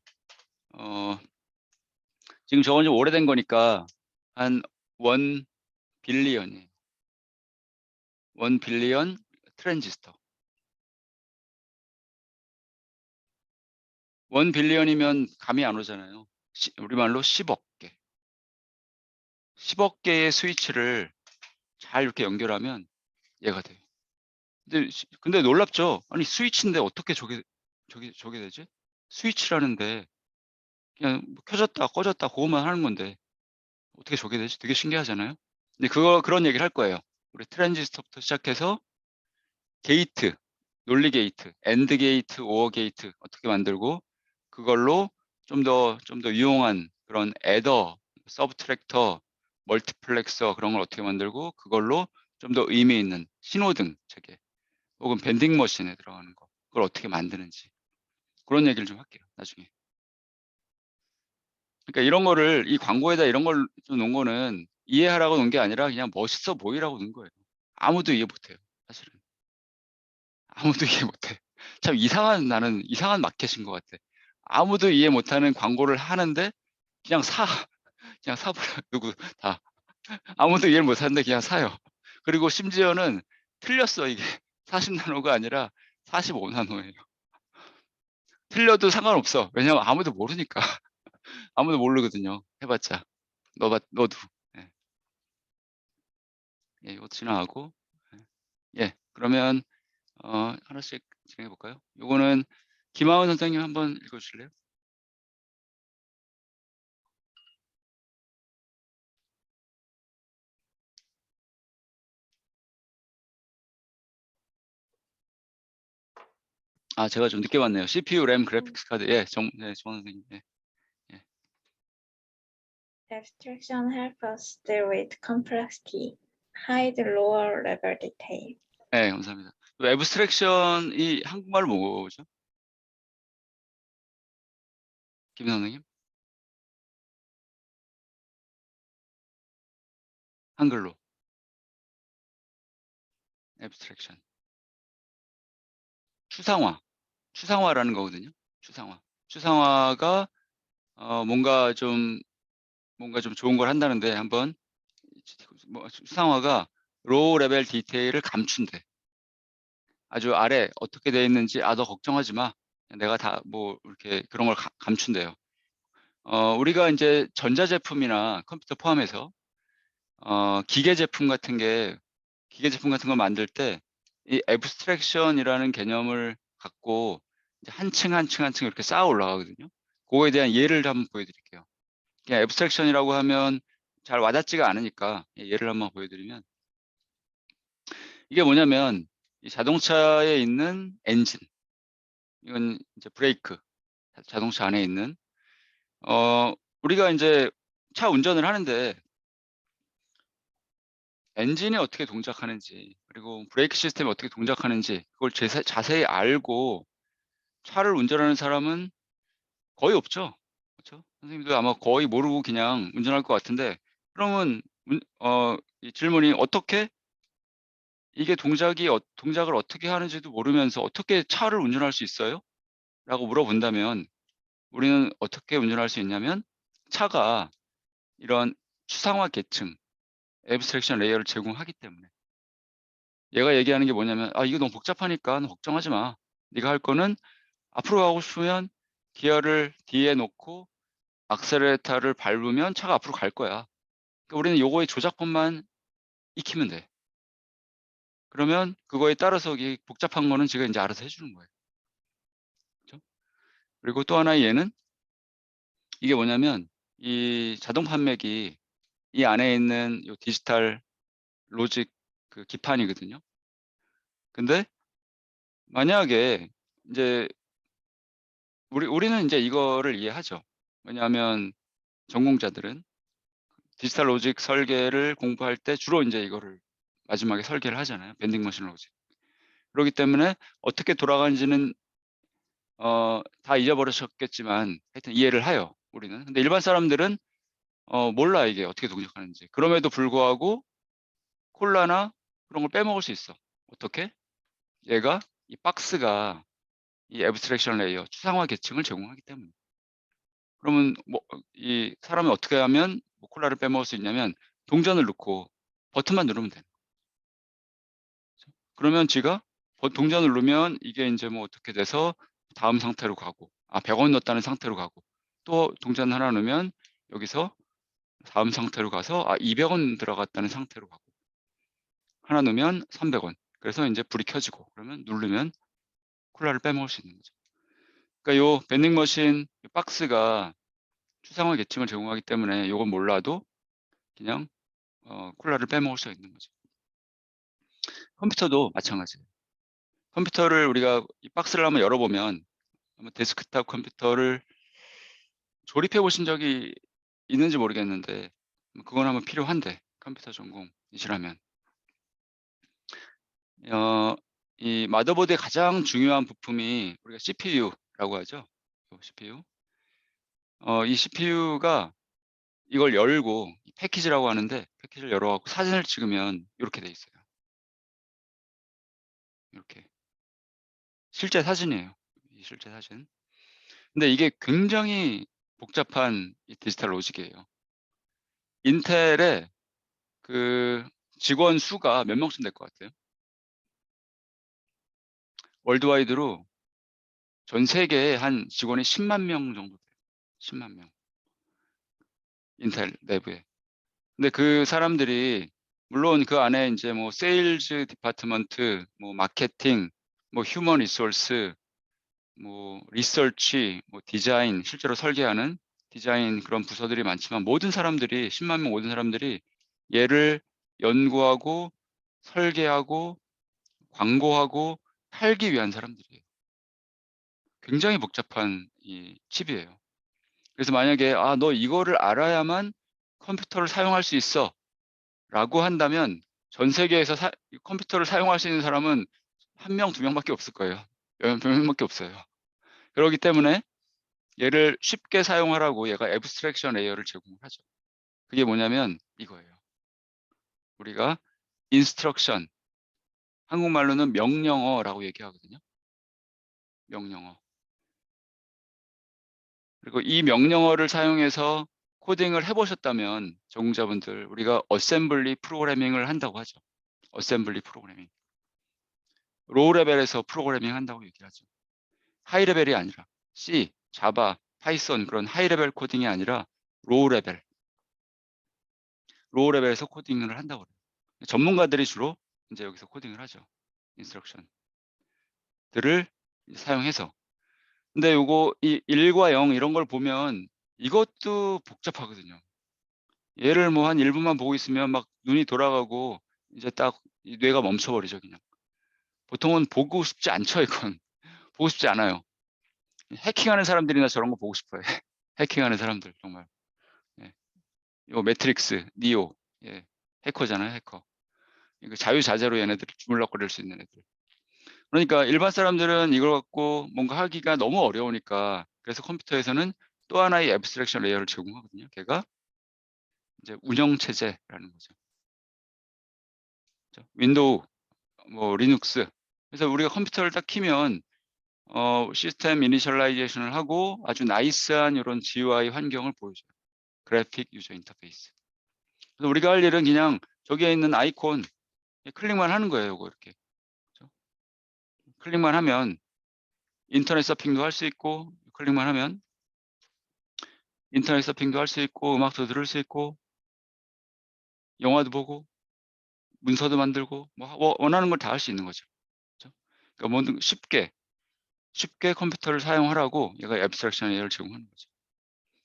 지금 저건 좀 오래된 거니까 한 1 빌리언이에요. 1 빌리언 트랜지스터. 1 빌리언이면 감이 안 오잖아요. 우리말로 10억 개. 10억 개의 스위치를 잘 이렇게 연결하면 얘가 돼요. 근데 놀랍죠? 아니, 스위치인데 어떻게 저게 되지? 스위치라는데 그냥 뭐 켜졌다 꺼졌다 그것만 하는 건데 어떻게 저게 되지? 되게 신기하잖아요. 근데 그런 얘기를 할 거예요. 우리 트랜지스터부터 시작해서 게이트, 논리 게이트, 엔드 게이트, 오어 게이트 어떻게 만들고, 그걸로 좀 더 유용한 그런 애더, 서브트랙터, 멀티플렉서 그런 걸 어떻게 만들고, 그걸로 좀 더 의미 있는 신호등 체계 혹은 밴딩 머신에 들어가는 거, 그걸 어떻게 만드는지, 그런 얘기를 좀 할게요, 나중에. 그러니까 이런 거를, 이 광고에다 이런 걸 좀 놓은 거는 이해하라고 놓은 게 아니라 그냥 멋있어 보이라고 놓은 거예요. 아무도 이해 못 해요, 사실은. 아무도 이해 못 해. 참 나는 이상한 마켓인 것 같아. 아무도 이해 못하는 광고를 하는데 그냥 그냥 사 버려요. 다. 아무도 이해를 못 하는데 그냥 사요. 그리고 심지어는 틀렸어, 이게. 40 나노가 아니라 45 나노예요. 틀려도 상관없어. 왜냐면 아무도 모르니까. 아무도 모르거든요, 해 봤자. 너도. 예. 예, 이거 지나가고. 예. 그러면 하나씩 진행해 볼까요? 요거는 김하원 선생님 한번 읽어 주실래요? 제가 좀 늦게 왔네요. CPU, 램, 그래픽스 카드. 예, 정 선생님. 예. 예. Abstraction help us deal with complexity, hide lower level detail. 네, 감사합니다. 애브스트랙션이 한국말로 뭐죠? 김 선생님? 한글로. 애브스트랙션. 추상화라는 거거든요. 추상화가 뭔가 좀 좋은 걸 한다는데, 한번 추상화가 로우 레벨 디테일을 감춘대. 아주 아래 어떻게 돼 있는지 너 걱정하지 마. 내가 다 뭐 이렇게 그런 걸 감춘대요. 우리가 이제 전자제품이나 컴퓨터 포함해서 기계 제품 같은 걸 만들 때 이 애브스트랙션이라는 개념을 갖고 이제 한 층 한 층 한 층 이렇게 쌓아 올라가거든요. 그거에 대한 예를 한번 보여드릴게요. 그냥 애브스트랙션이라고 하면 잘 와닿지가 않으니까 예를 한번 보여드리면, 이게 뭐냐면 이 자동차에 있는 엔진, 이건 이제 브레이크, 자동차 안에 있는 우리가 이제 차 운전을 하는데 엔진이 어떻게 동작하는지, 그리고 브레이크 시스템이 어떻게 동작하는지 그걸 자세히 알고 차를 운전하는 사람은 거의 없죠. 그렇죠? 선생님도 아마 거의 모르고 그냥 운전할 것 같은데, 그러면 이 질문이 어떻게 이게 동작을 어떻게 하는지도 모르면서 어떻게 차를 운전할 수 있어요? 라고 물어본다면, 우리는 어떻게 운전할 수 있냐면, 차가 이런 추상화 계층, 애브스트랙션 레이어를 제공하기 때문에. 얘가 얘기하는 게 뭐냐면, 이거 너무 복잡하니까 걱정하지 마. 네가 할 거는 앞으로 가고 싶으면 기어를 D에 놓고 악셀레라타를 밟으면 차가 앞으로 갈 거야. 그러니까 우리는 요거의 조작법만 익히면 돼. 그러면 그거에 따라서 이 복잡한 거는 지가 이제 알아서 해주는 거예요. 그죠? 그리고 또 하나의 예는, 이게 뭐냐면 이 자동 판매기, 이 안에 있는 요 디지털 로직 그 기판이거든요. 근데 만약에 이제 우리는 이제 이거를 이해하죠. 왜냐하면 전공자들은 디지털 로직 설계를 공부할 때 주로 이제 이거를 마지막에 설계를 하잖아요. 밴딩 머신 로직. 그러기 때문에 어떻게 돌아가는지는 다 잊어버리셨겠지만 하여튼 이해를 해요, 우리는. 근데 일반 사람들은 몰라 이게 어떻게 동작하는지. 그럼에도 불구하고 콜라나 그런 걸 빼먹을 수 있어. 어떻게? 얘가 이 박스가 이 애브스트랙션 레이어 추상화 계층을 제공하기 때문에. 그러면 뭐 이 사람이 어떻게 하면 뭐 콜라를 빼먹을 수 있냐면 동전을 넣고 버튼만 누르면 돼. 그러면 지가 동전을 누르면 이게 인제 뭐 어떻게 돼서 다음 상태로 가고 100원 넣었다는 상태로 가고 또 동전 하나 넣으면 여기서 다음 상태로 가서 200원 들어갔다는 상태로 가고 하나 넣으면 300원. 그래서 인제 불이 켜지고 그러면 누르면 콜라를 빼먹을 수 있는 거죠. 그러니까 요 벤딩 머신 이 박스가 추상화 계층을 제공하기 때문에 요건 몰라도 그냥 콜라를 빼먹을 수가 있는 거죠. 컴퓨터도 마찬가지예요. 컴퓨터를 우리가 이 박스를 한번 열어보면 아마 데스크톱 컴퓨터를 조립해 보신 적이 있는지 모르겠는데 그건 한번 필요한데 컴퓨터 전공이시라면. 이 마더보드의 가장 중요한 부품이 우리가 CPU라고 하죠. 요 CPU. 이 CPU가 이걸 열고 패키지라고 하는데 패키지를 열어 갖고 사진을 찍으면 요렇게 돼 있어요. 요렇게. 실제 사진이에요. 이 실제 사진. 근데 이게 굉장히 복잡한 이 디지털 로직이에요. 인텔의 그 직원 수가 몇 명쯤 될 것 같아요? 월드와이드로 전 세계에 한 직원이 10만 명 정도 돼요. 10만 명. 인텔 내부에. 근데 그 사람들이 물론 그 안에 인제 뭐 세일즈 디파트먼트, 뭐 마케팅, 뭐 휴먼 리소스, 뭐 리서치, 뭐 디자인, 실제로 설계하는 디자인 그런 부서들이 많지만 모든 사람들이 10만 명 모든 사람들이 얘를 연구하고 설계하고 광고하고 팔기 위한 사람들이에요. 굉장히 복잡한 이 칩이에요. 그래서 만약에 너 이거를 알아야만 컴퓨터를 사용할 수 있어.'라고 한다면 전 세계에서 이 컴퓨터를 사용할 수 있는 사람은 1 명, 2 명밖에 없을 거예요. 몇 명밖에 없어요. 그러기 때문에 얘를 쉽게 사용하라고 얘가 애브스트랙션 레이어를 제공을 하죠. 그게 뭐냐면 이거예요. 우리가 인스트럭션 한국말로는 명령어라고 얘기하거든요. 명령어. 그리고 이 명령어를 사용해서 코딩을 해 보셨다면 전공자분들 우리가 어셈블리 프로그래밍을 한다고 하죠. 어셈블리 프로그래밍. 로우 레벨에서 프로그래밍 한다고 얘기를 하죠. 하이 레벨이 아니라 C, 자바, 파이썬 그런 하이 레벨 코딩이 아니라 로우 레벨. 로우 레벨에서 코딩을 한다고 그래요. 전문가들이 주로 인제 여기서 코딩을 하죠. 인스트럭션들을 사용해서. 근데 요거 이 1과 0 이런 걸 보면 이것도 복잡하거든요. 얘를 뭐 한 1 분만 보고 있으면 막 눈이 돌아가고 이제 딱 이 뇌가 멈춰 버리죠 그냥. 보통은 보고 싶지 않죠 이건. 보고 싶지 않아요. 해킹하는 사람들이나 저런 거 보고 싶어요. 해킹하는 사람들 정말. 예. 요 매트릭스, 니오. 예. 해커잖아요 해커. 이거 자유자재로 얘네들을 주물럭거릴 수 있는 애들. 그러니까 일반 사람들은 이걸 갖고 뭔가 하기가 너무 어려우니까 그래서 컴퓨터에서는 또 하나의 애브스트랙션 레이어를 제공하거든요. 걔가 이제 운영 체제라는 거죠. 그죠? 윈도우, 뭐 리눅스. 그래서 우리가 컴퓨터를 딱 키면 시스템 이니셜라이제이션을 하고 아주 나이스한 요런 GUI 환경을 보여줘요. 그래픽 유저 인터페이스. 그래서 우리가 할 일은 그냥 저기에 있는 아이콘 클릭만 하는 거예요, 요거 이렇게. 그죠? 클릭만 하면 인터넷 서핑도 할 수 있고 클릭만 하면 인터넷 서핑도 할 수 있고 음악도 들을 수 있고 영화도 보고 문서도 만들고 뭐 원하는 걸 다 할 수 있는 거죠. 그죠? 그러니까 뭐든 쉽게 컴퓨터를 사용하라고 얘가 애브스트랙션 레이어를 제공하는 거죠.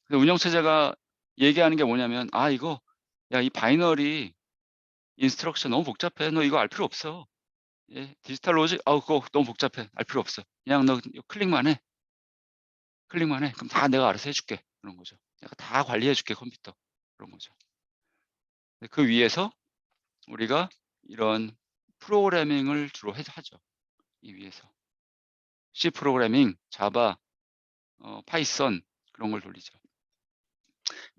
근데 운영 체제가 얘기하는 게 뭐냐면 이거 야 이 바이너리 인스트럭션 너무 복잡해. 너 이거 알 필요 없어. 예. 디지털 로직 그거 너무 복잡해. 알 필요 없어. 그냥 너 이거 클릭만 해. 클릭만 해. 그럼 다 내가 알아서 해 줄게." 그런 거죠. "내가 다 관리해 줄게 컴퓨터." 그런 거죠. 그 위에서 우리가 이런 프로그래밍을 주로 하죠. 이 위에서. C 프로그래밍, 자바, 파이썬 그런 걸 돌리죠.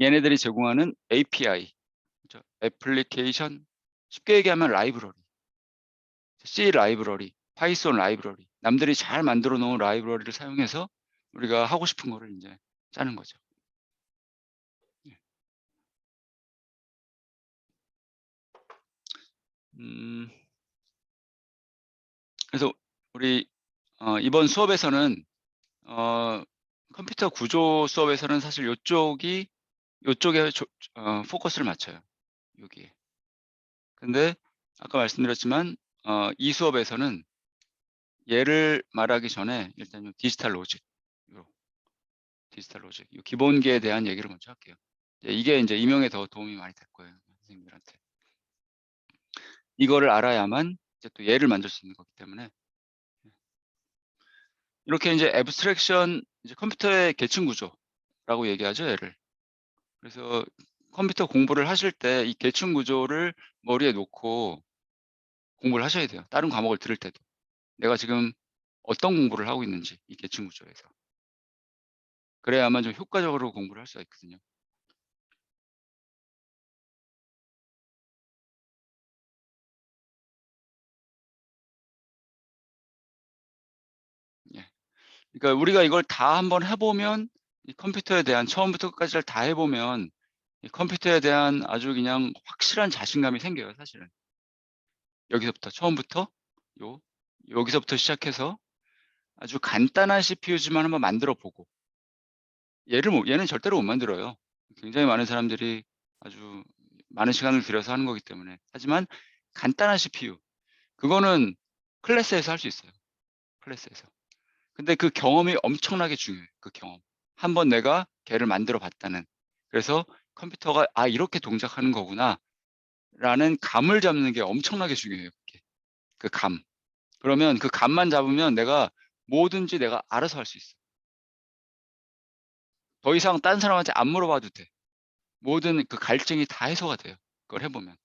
얘네들이 제공하는 API, 그죠? 애플리케이션, 쉽게 얘기하면 라이브러리, C 라이브러리, 파이썬 라이브러리, 남들이 잘 만들어 놓은 라이브러리를 사용해서 우리가 하고 싶은 거를 이제 짜는 거죠. 예. 그래서 우리 이번 수업에서는 컴퓨터 구조 수업에서는 사실 요쪽에 포커스를 맞춰요. 여기에. 근데 아까 말씀드렸지만 이 수업에서는 얘를 말하기 전에 일단 요 디지털 로직, 요 기본기에 대한 얘기를 먼저 할게요. 이게 이제 임용에 더 도움이 많이 될 거예요, 선생님들한테. 이거를 알아야만 이제 또 얘를 만들 수 있는 거기 때문에 이렇게 이제 애브스트랙션, 이제 컴퓨터의 계층 구조라고 얘기하죠, 얘를. 그래서 컴퓨터 공부를 하실 때 이 계층 구조를 머리에 놓고 공부를 하셔야 돼요. 다른 과목을 들을 때도. 내가 지금 어떤 공부를 하고 있는지, 이 계층 구조에서. 그래야만 좀 효과적으로 공부를 할 수가 있거든요. 예. 그러니까 우리가 이걸 다 한번 해보면, 이 컴퓨터에 대한 처음부터 끝까지를 다 해보면 이 컴퓨터에 대한 아주 그냥 확실한 자신감이 생겨요, 사실은. 여기서부터, 처음부터 여기서부터 시작해서 아주 간단한 CPU지만 한번 만들어 보고, 얘는 절대로 못 만들어요. 굉장히 많은 사람들이 아주 많은 시간을 들여서 하는 거기 때문에. 하지만 간단한 CPU, 그거는 클래스에서 할 수 있어요. 클래스에서. 근데 그 경험이 엄청나게 중요해요. 그 경험. 한번 내가 걔를 만들어 봤다는. 그래서 컴퓨터가 이렇게 동작하는 거구나 라는 감을 잡는 게 엄청나게 중요해요. 그게. 그 감. 그러면 그 감만 잡으면 내가 뭐든지 내가 알아서 할 수 있어. 더 이상 딴 사람한테 안 물어봐도 돼. 모든 그 갈증이 다 해소가 돼요. 그걸 해보면.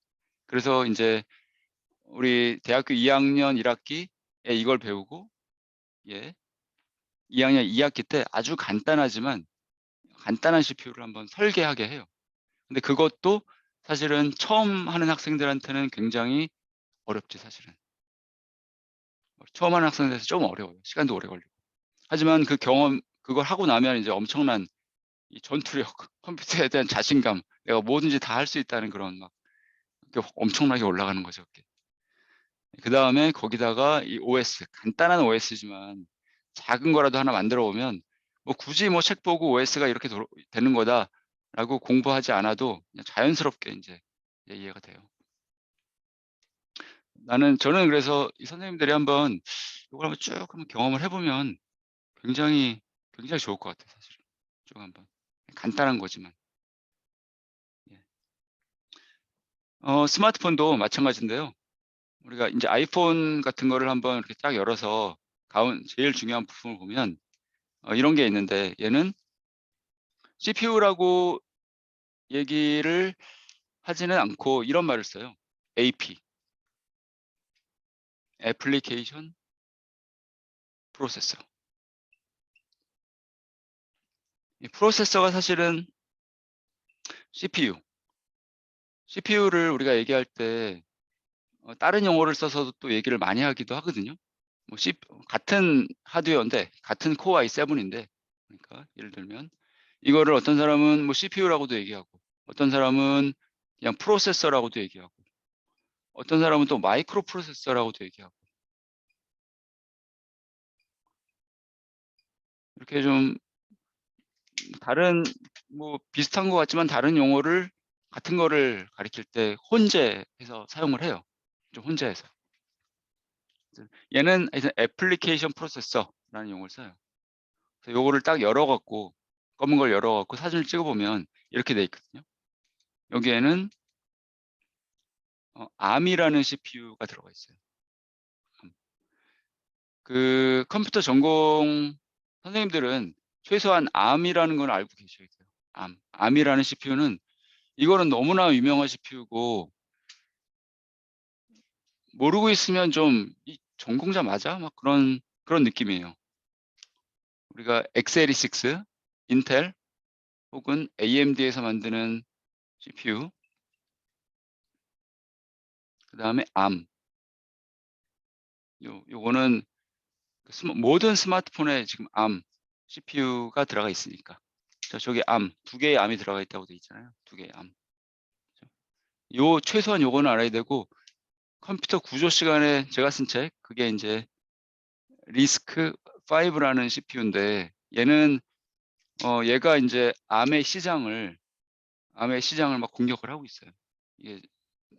그래서 이제 우리 대학교 2학년 1학기에 이걸 배우고, 예, 2학년 2학기 때 아주 간단하지만 간단한 CPU를 한번 설계하게 해요. 근데 그것도 사실은 처음 하는 학생들한테는 굉장히 어렵지, 사실은. 처음 하는 학생들한테 좀 어려워요. 시간도 오래 걸리고. 하지만 그 경험, 그걸 하고 나면 이제 엄청난 이 전투력, 컴퓨터에 대한 자신감, 내가 뭐든지 다 할 수 있다는 그런 막 엄청나게 올라가는 거죠. 그 다음에 거기다가 이 OS, 간단한 OS지만 작은 거라도 하나 만들어 보면 뭐 굳이 뭐 책 보고 OS가 이렇게 되는 거다라고 공부하지 않아도 그냥 자연스럽게 이제 이해가 돼요. 저는 그래서 이 선생님들이 한번 이걸 한번 쭉 한번 경험을 해보면 굉장히 좋을 것 같아요, 사실. 쭉 한번 간단한 거지만. 예. 스마트폰도 마찬가지인데요. 우리가 이제 아이폰 같은 거를 한번 이렇게 딱 열어서 제일 중요한 부분을 보면 이런 게 있는데, 얘는 CPU라고 얘기를 하지는 않고 이런 말을 써요. AP, 애플리케이션 프로세서. 이 프로세서가 사실은 CPU를 우리가 얘기할 때 다른 용어를 써서도 또 얘기를 많이 하기도 하거든요. 뭐 같은 하드웨어인데, 같은 코어 i7인데, 그러니까 예를 들면 이거를 어떤 사람은 뭐 CPU라고도 얘기하고, 어떤 사람은 그냥 프로세서라고도 얘기하고, 어떤 사람은 또 마이크로 프로세서라고도 얘기하고, 이렇게 좀 다른 뭐 비슷한 것 같지만 다른 용어를, 같은 거를 가리킬 때 혼재해서 사용을 해요. 좀 혼재해서. 얘는 하여튼 애플리케이션 프로세서라는 용어를 써요. 그래서 요거를 딱 열어갖고, 검은 걸 열어갖고 사진을 찍어보면 이렇게 돼 있거든요. 여기에는 ARM이라는 CPU가 들어가 있어요. 그 컴퓨터 전공 선생님들은 최소한 ARM이라는 걸 알고 계셔야 돼요. ARM이라는 CPU는, 이거는 너무나 유명한 CPU고 모르고 있으면 좀 전공자 맞아? 막 그런 느낌이에요. 우리가 x86, 인텔, 혹은 AMD에서 만드는 CPU, 그다음에 ARM. 요거는 모든 스마트폰에 지금 ARM CPU가 들어가 있으니까. 저기 ARM, 2개의 ARM이 들어가 있다고 돼 있잖아요. 2개의 ARM. 최소한 요거는 알아야 되고, 컴퓨터 구조 시간에 제가 쓴 책, 그게 이제 리스크5라는 CPU인데, 얘는 얘가 이제 ARM의 시장을 막 공격을 하고 있어요. 이게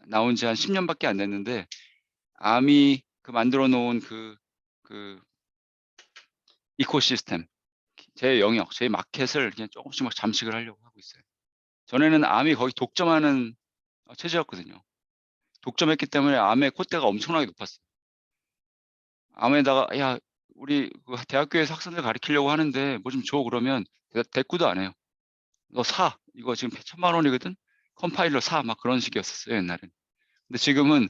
나온 지 한 10년밖에 안 됐는데, ARM이 만들어 놓은 그 이코시스템, 제 영역, 제 마켓을 그냥 조금씩 막 잠식을 하려고 하고 있어요. 전에는 ARM이 거의 독점하는 체제였거든요. 독점했기 때문에 ARM의 콧대가 엄청나게 높았어요. ARM에다가 야, 우리 대학교에서 학생들 가르치려고 하는데 뭐 좀 줘, 그러면 대꾸도 안 해요. 너 사. 이거 지금 1,000만 원이거든. 컴파일러 사. 막 그런 식이었었어요, 옛날엔. 근데 지금은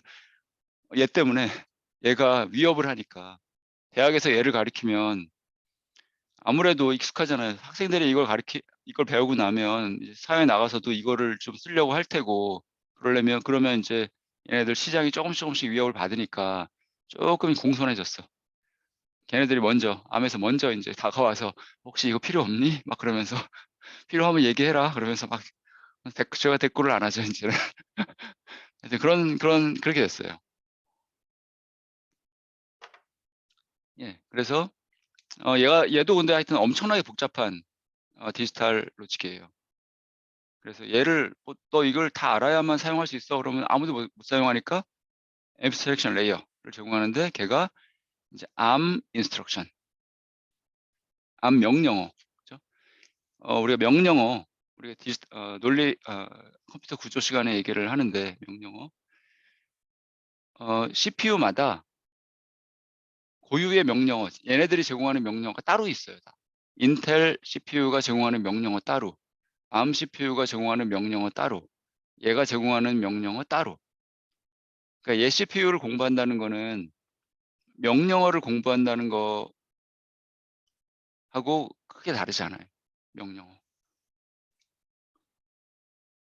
얘 때문에 얘가 위협을 하니까 대학에서 얘를 가르치면 아무래도 익숙하잖아요. 학생들이 이걸 배우고 나면 이제 사회에 나가서도 이거를 좀 쓰려고 할 테고, 그러면 이제 얘네들 시장이 조금씩 위협을 받으니까 조금 공손해졌어. 걔네들이 암에서 먼저 이제 다가와서 혹시 이거 필요 없니? 막 그러면서 필요하면 얘기해라. 그러면서 막 제가 대꾸를 안 하죠, 이제는. 하여튼 그렇게 됐어요. 예. 그래서 얘도 근데 하여튼 엄청나게 복잡한 디지털 로직이에요. 그래서 얘를 너 이걸 다 알아야만 사용할 수 있어. 그러면 아무도 못 사용하니까 abstraction layer를 제공하는데, 걔가 이제 ARM instruction, ARM 명령어. 그죠? 우리가 명령어, 우리가 컴퓨터 구조 시간에 얘기를 하는데, 명령어. CPU마다 고유의 명령어, 얘네들이 제공하는 명령어가 따로 있어요. 다. 인텔 CPU가 제공하는 명령어 따로, ARM CPU가 제공하는 명령어 따로, 얘가 제공하는 명령어 따로. 그러니까 얘 CPU를 공부한다는 거는 명령어를 공부한다는 거하고 크게 다르지 않아요. 명령어.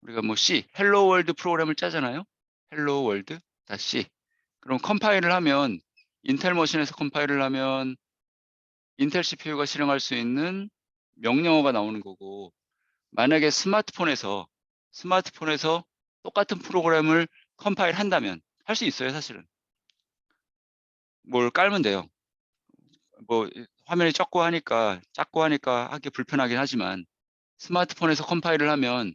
우리가 뭐 헬로 월드 프로그램을 짜잖아요. 헬로 월드 C. 그럼 컴파일을 하면, 인텔 머신에서 컴파일을 하면 인텔 CPU가 실행할 수 있는 명령어가 나오는 거고, 만약에 스마트폰에서 똑같은 프로그램을 컴파일 한다면 할 수 있어요, 사실은. 뭘 깔면 돼요. 뭐 화면이 작고 하니까 하기 불편하긴 하지만, 스마트폰에서 컴파일을 하면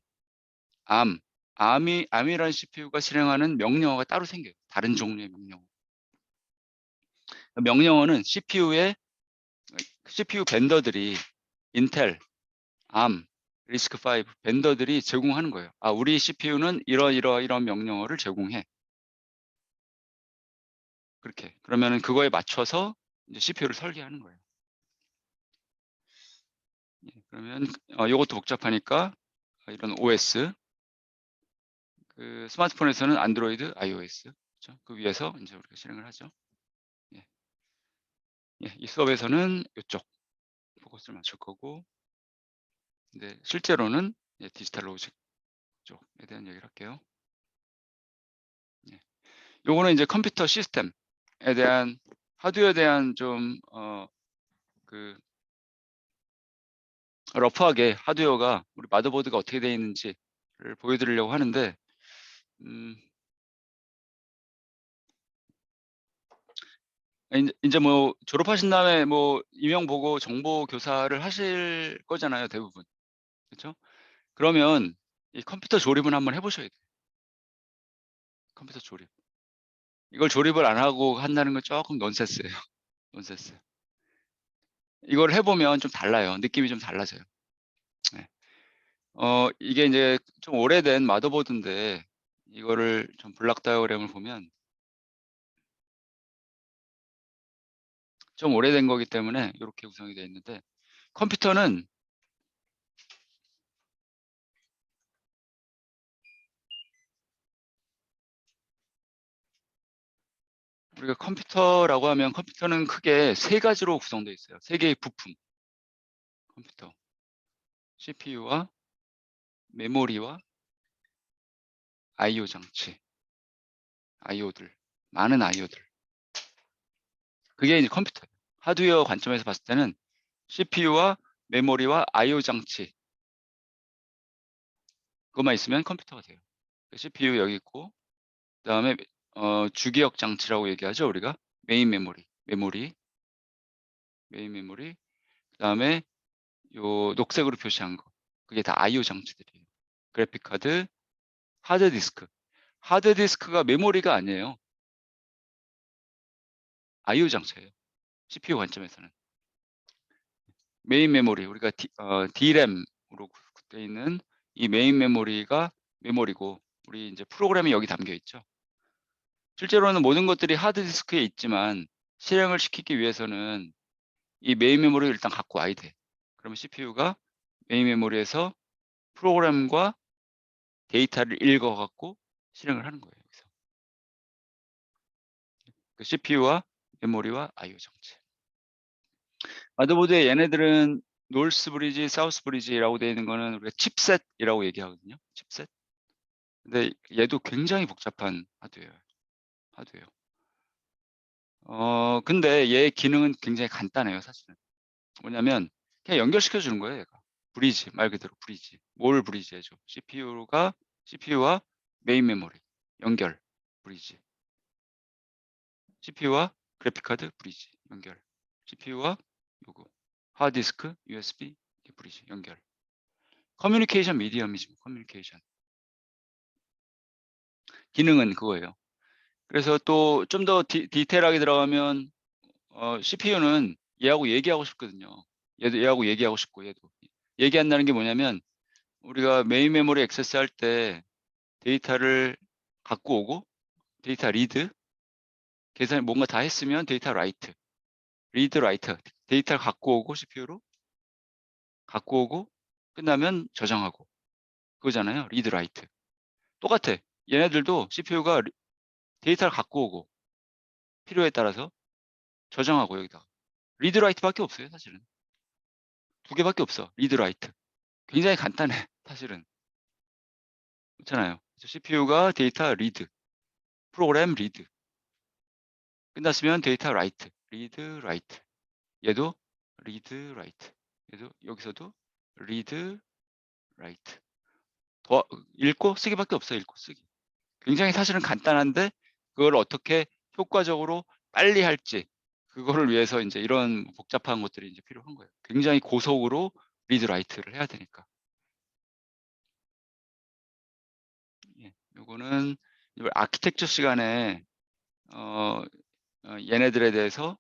암, 암이라는 CPU가 실행하는 명령어가 따로 생겨요. 다른 종류의 명령어. 명령어는 CPU 벤더들이 인텔, 암, 리스크5 벤더들이 제공하는 거예요. 우리 CPU는 이런 명령어를 제공해. 그렇게. 그러면은 그거에 맞춰서 이제 CPU를 설계하는 거예요. 그러면 이것도 복잡하니까 이런 OS, 스마트폰에서는 안드로이드, iOS, 그렇죠? 그 위에서 이제 우리가 실행을 하죠. 예. 예, 이 수업에서는 이쪽 포커스를 맞출 거고, 근데 실제로는 디지털 로직 쪽에 대한 얘기를 할게요. 예. 요거는 이제 컴퓨터 시스템에 대한, 하드웨어에 대한 좀 러프하게 하드웨어가, 우리 마더보드가 어떻게 되어 있는지를 보여드리려고 하는데, 이제 뭐 졸업하신 다음에 뭐 임용 보고 정보 교사를 하실 거잖아요, 대부분. 그렇죠? 그러면 이 컴퓨터 조립은 한번 해보셔야 돼요. 컴퓨터 조립. 이걸 조립을 안 하고 한다는 건 조금 넌센스예요. 넌센스. 이걸 해보면 좀 달라요. 느낌이 좀 달라져요. 네. 이게 이제 좀 오래된 마더보드인데, 이거를 좀 블락 다이어그램을 보면 좀 오래된 거기 때문에 이렇게 구성이 되어 있는데, 컴퓨터는 우리가 컴퓨터라고 하면, 컴퓨터는 크게 세 가지로 구성되어 있어요. 세 개의 부품. 컴퓨터. CPU와 메모리와 I/O 장치, I/O들, 많은 I/O들. 그게 이제 컴퓨터예요. 하드웨어 관점에서 봤을 때는 CPU와 메모리와 I/O 장치 그것만 있으면 컴퓨터가 돼요. CPU 여기 있고 그다음에 주기억 장치라고 얘기하죠, 우리가. 메인 메모리, 메인 메모리. 그다음에 요 녹색으로 표시한 거. 그게 다 I/O 장치들이에요. 그래픽 카드, 하드 디스크. 하드 디스크가 메모리가 아니에요. I/O 장치예요. CPU 관점에서는. 메인 메모리, 우리가 DRAM으로 되어 있는 이 메인 메모리가 메모리고, 우리 이제 프로그램이 여기 담겨 있죠. 실제로는 모든 것들이 하드 디스크에 있지만 실행을 시키기 위해서는 이 메인 메모리를 일단 갖고 와야 돼. 그러면 CPU가 메인 메모리에서 프로그램과 데이터를 읽어 갖고 실행을 하는 거예요. 여기서. 그 CPU와 메모리와 I/O 장치. 마더보드에 얘네들은 노스 브리지, 사우스 브리지라고 되어 있는 거는 우리가 칩셋이라고 얘기하거든요. 칩셋. 근데 얘도 굉장히 복잡한 하드웨어예요. 근데 얘의 기능은 굉장히 간단해요, 사실은. 뭐냐면 그냥 연결시켜 주는 거예요, 얘가. 브리지, 말 그대로 브리지. 뭘 브리지 해줘? CPU와 메인 메모리 연결, 브리지. CPU와 그래픽 카드 브리지 연결. CPU와 요거 하드디스크, USB 브리지 연결. 커뮤니케이션 미디엄이죠. 커뮤니케이션. 기능은 그거예요. 그래서 또 좀 더 디테일하게 들어가면 CPU는 얘하고 얘기하고 싶거든요. 얘도 얘하고 얘기하고 싶고 얘도. 얘기한다는 게 뭐냐면 우리가 메인 메모리 액세스할 때 데이터를 갖고 오고 데이터 리드, 계산 뭔가 다 했으면 데이터 라이트, 리드 라이트, 데이터를 갖고 오고 CPU로 갖고 오고 끝나면 저장하고 그거잖아요. 리드 라이트. 똑같아. 얘네들도 CPU가 데이터를 갖고 오고 필요에 따라서 저장하고 여기다가 리드 라이트밖에 없어요. 사실은 두 개밖에 없어. 리드 라이트. 굉장히 간단해. 사실은 그렇잖아요. CPU가 데이터 리드, 프로그램 리드 끝났으면 데이터 라이트, 리드 라이트. 얘도 리드 라이트. 얘도 여기서도 리드 라이트. 더 읽고 쓰기밖에 없어요. 읽고 쓰기. 굉장히 사실은 간단한데 그걸 어떻게 효과적으로 빨리 할지 그거를 위해서 이제 이런 복잡한 것들이 이제 필요한 거예요. 굉장히 고속으로 리드 라이트를 해야 되니까. 예, 요거는 이걸 아키텍처 시간에 얘네들에 대해서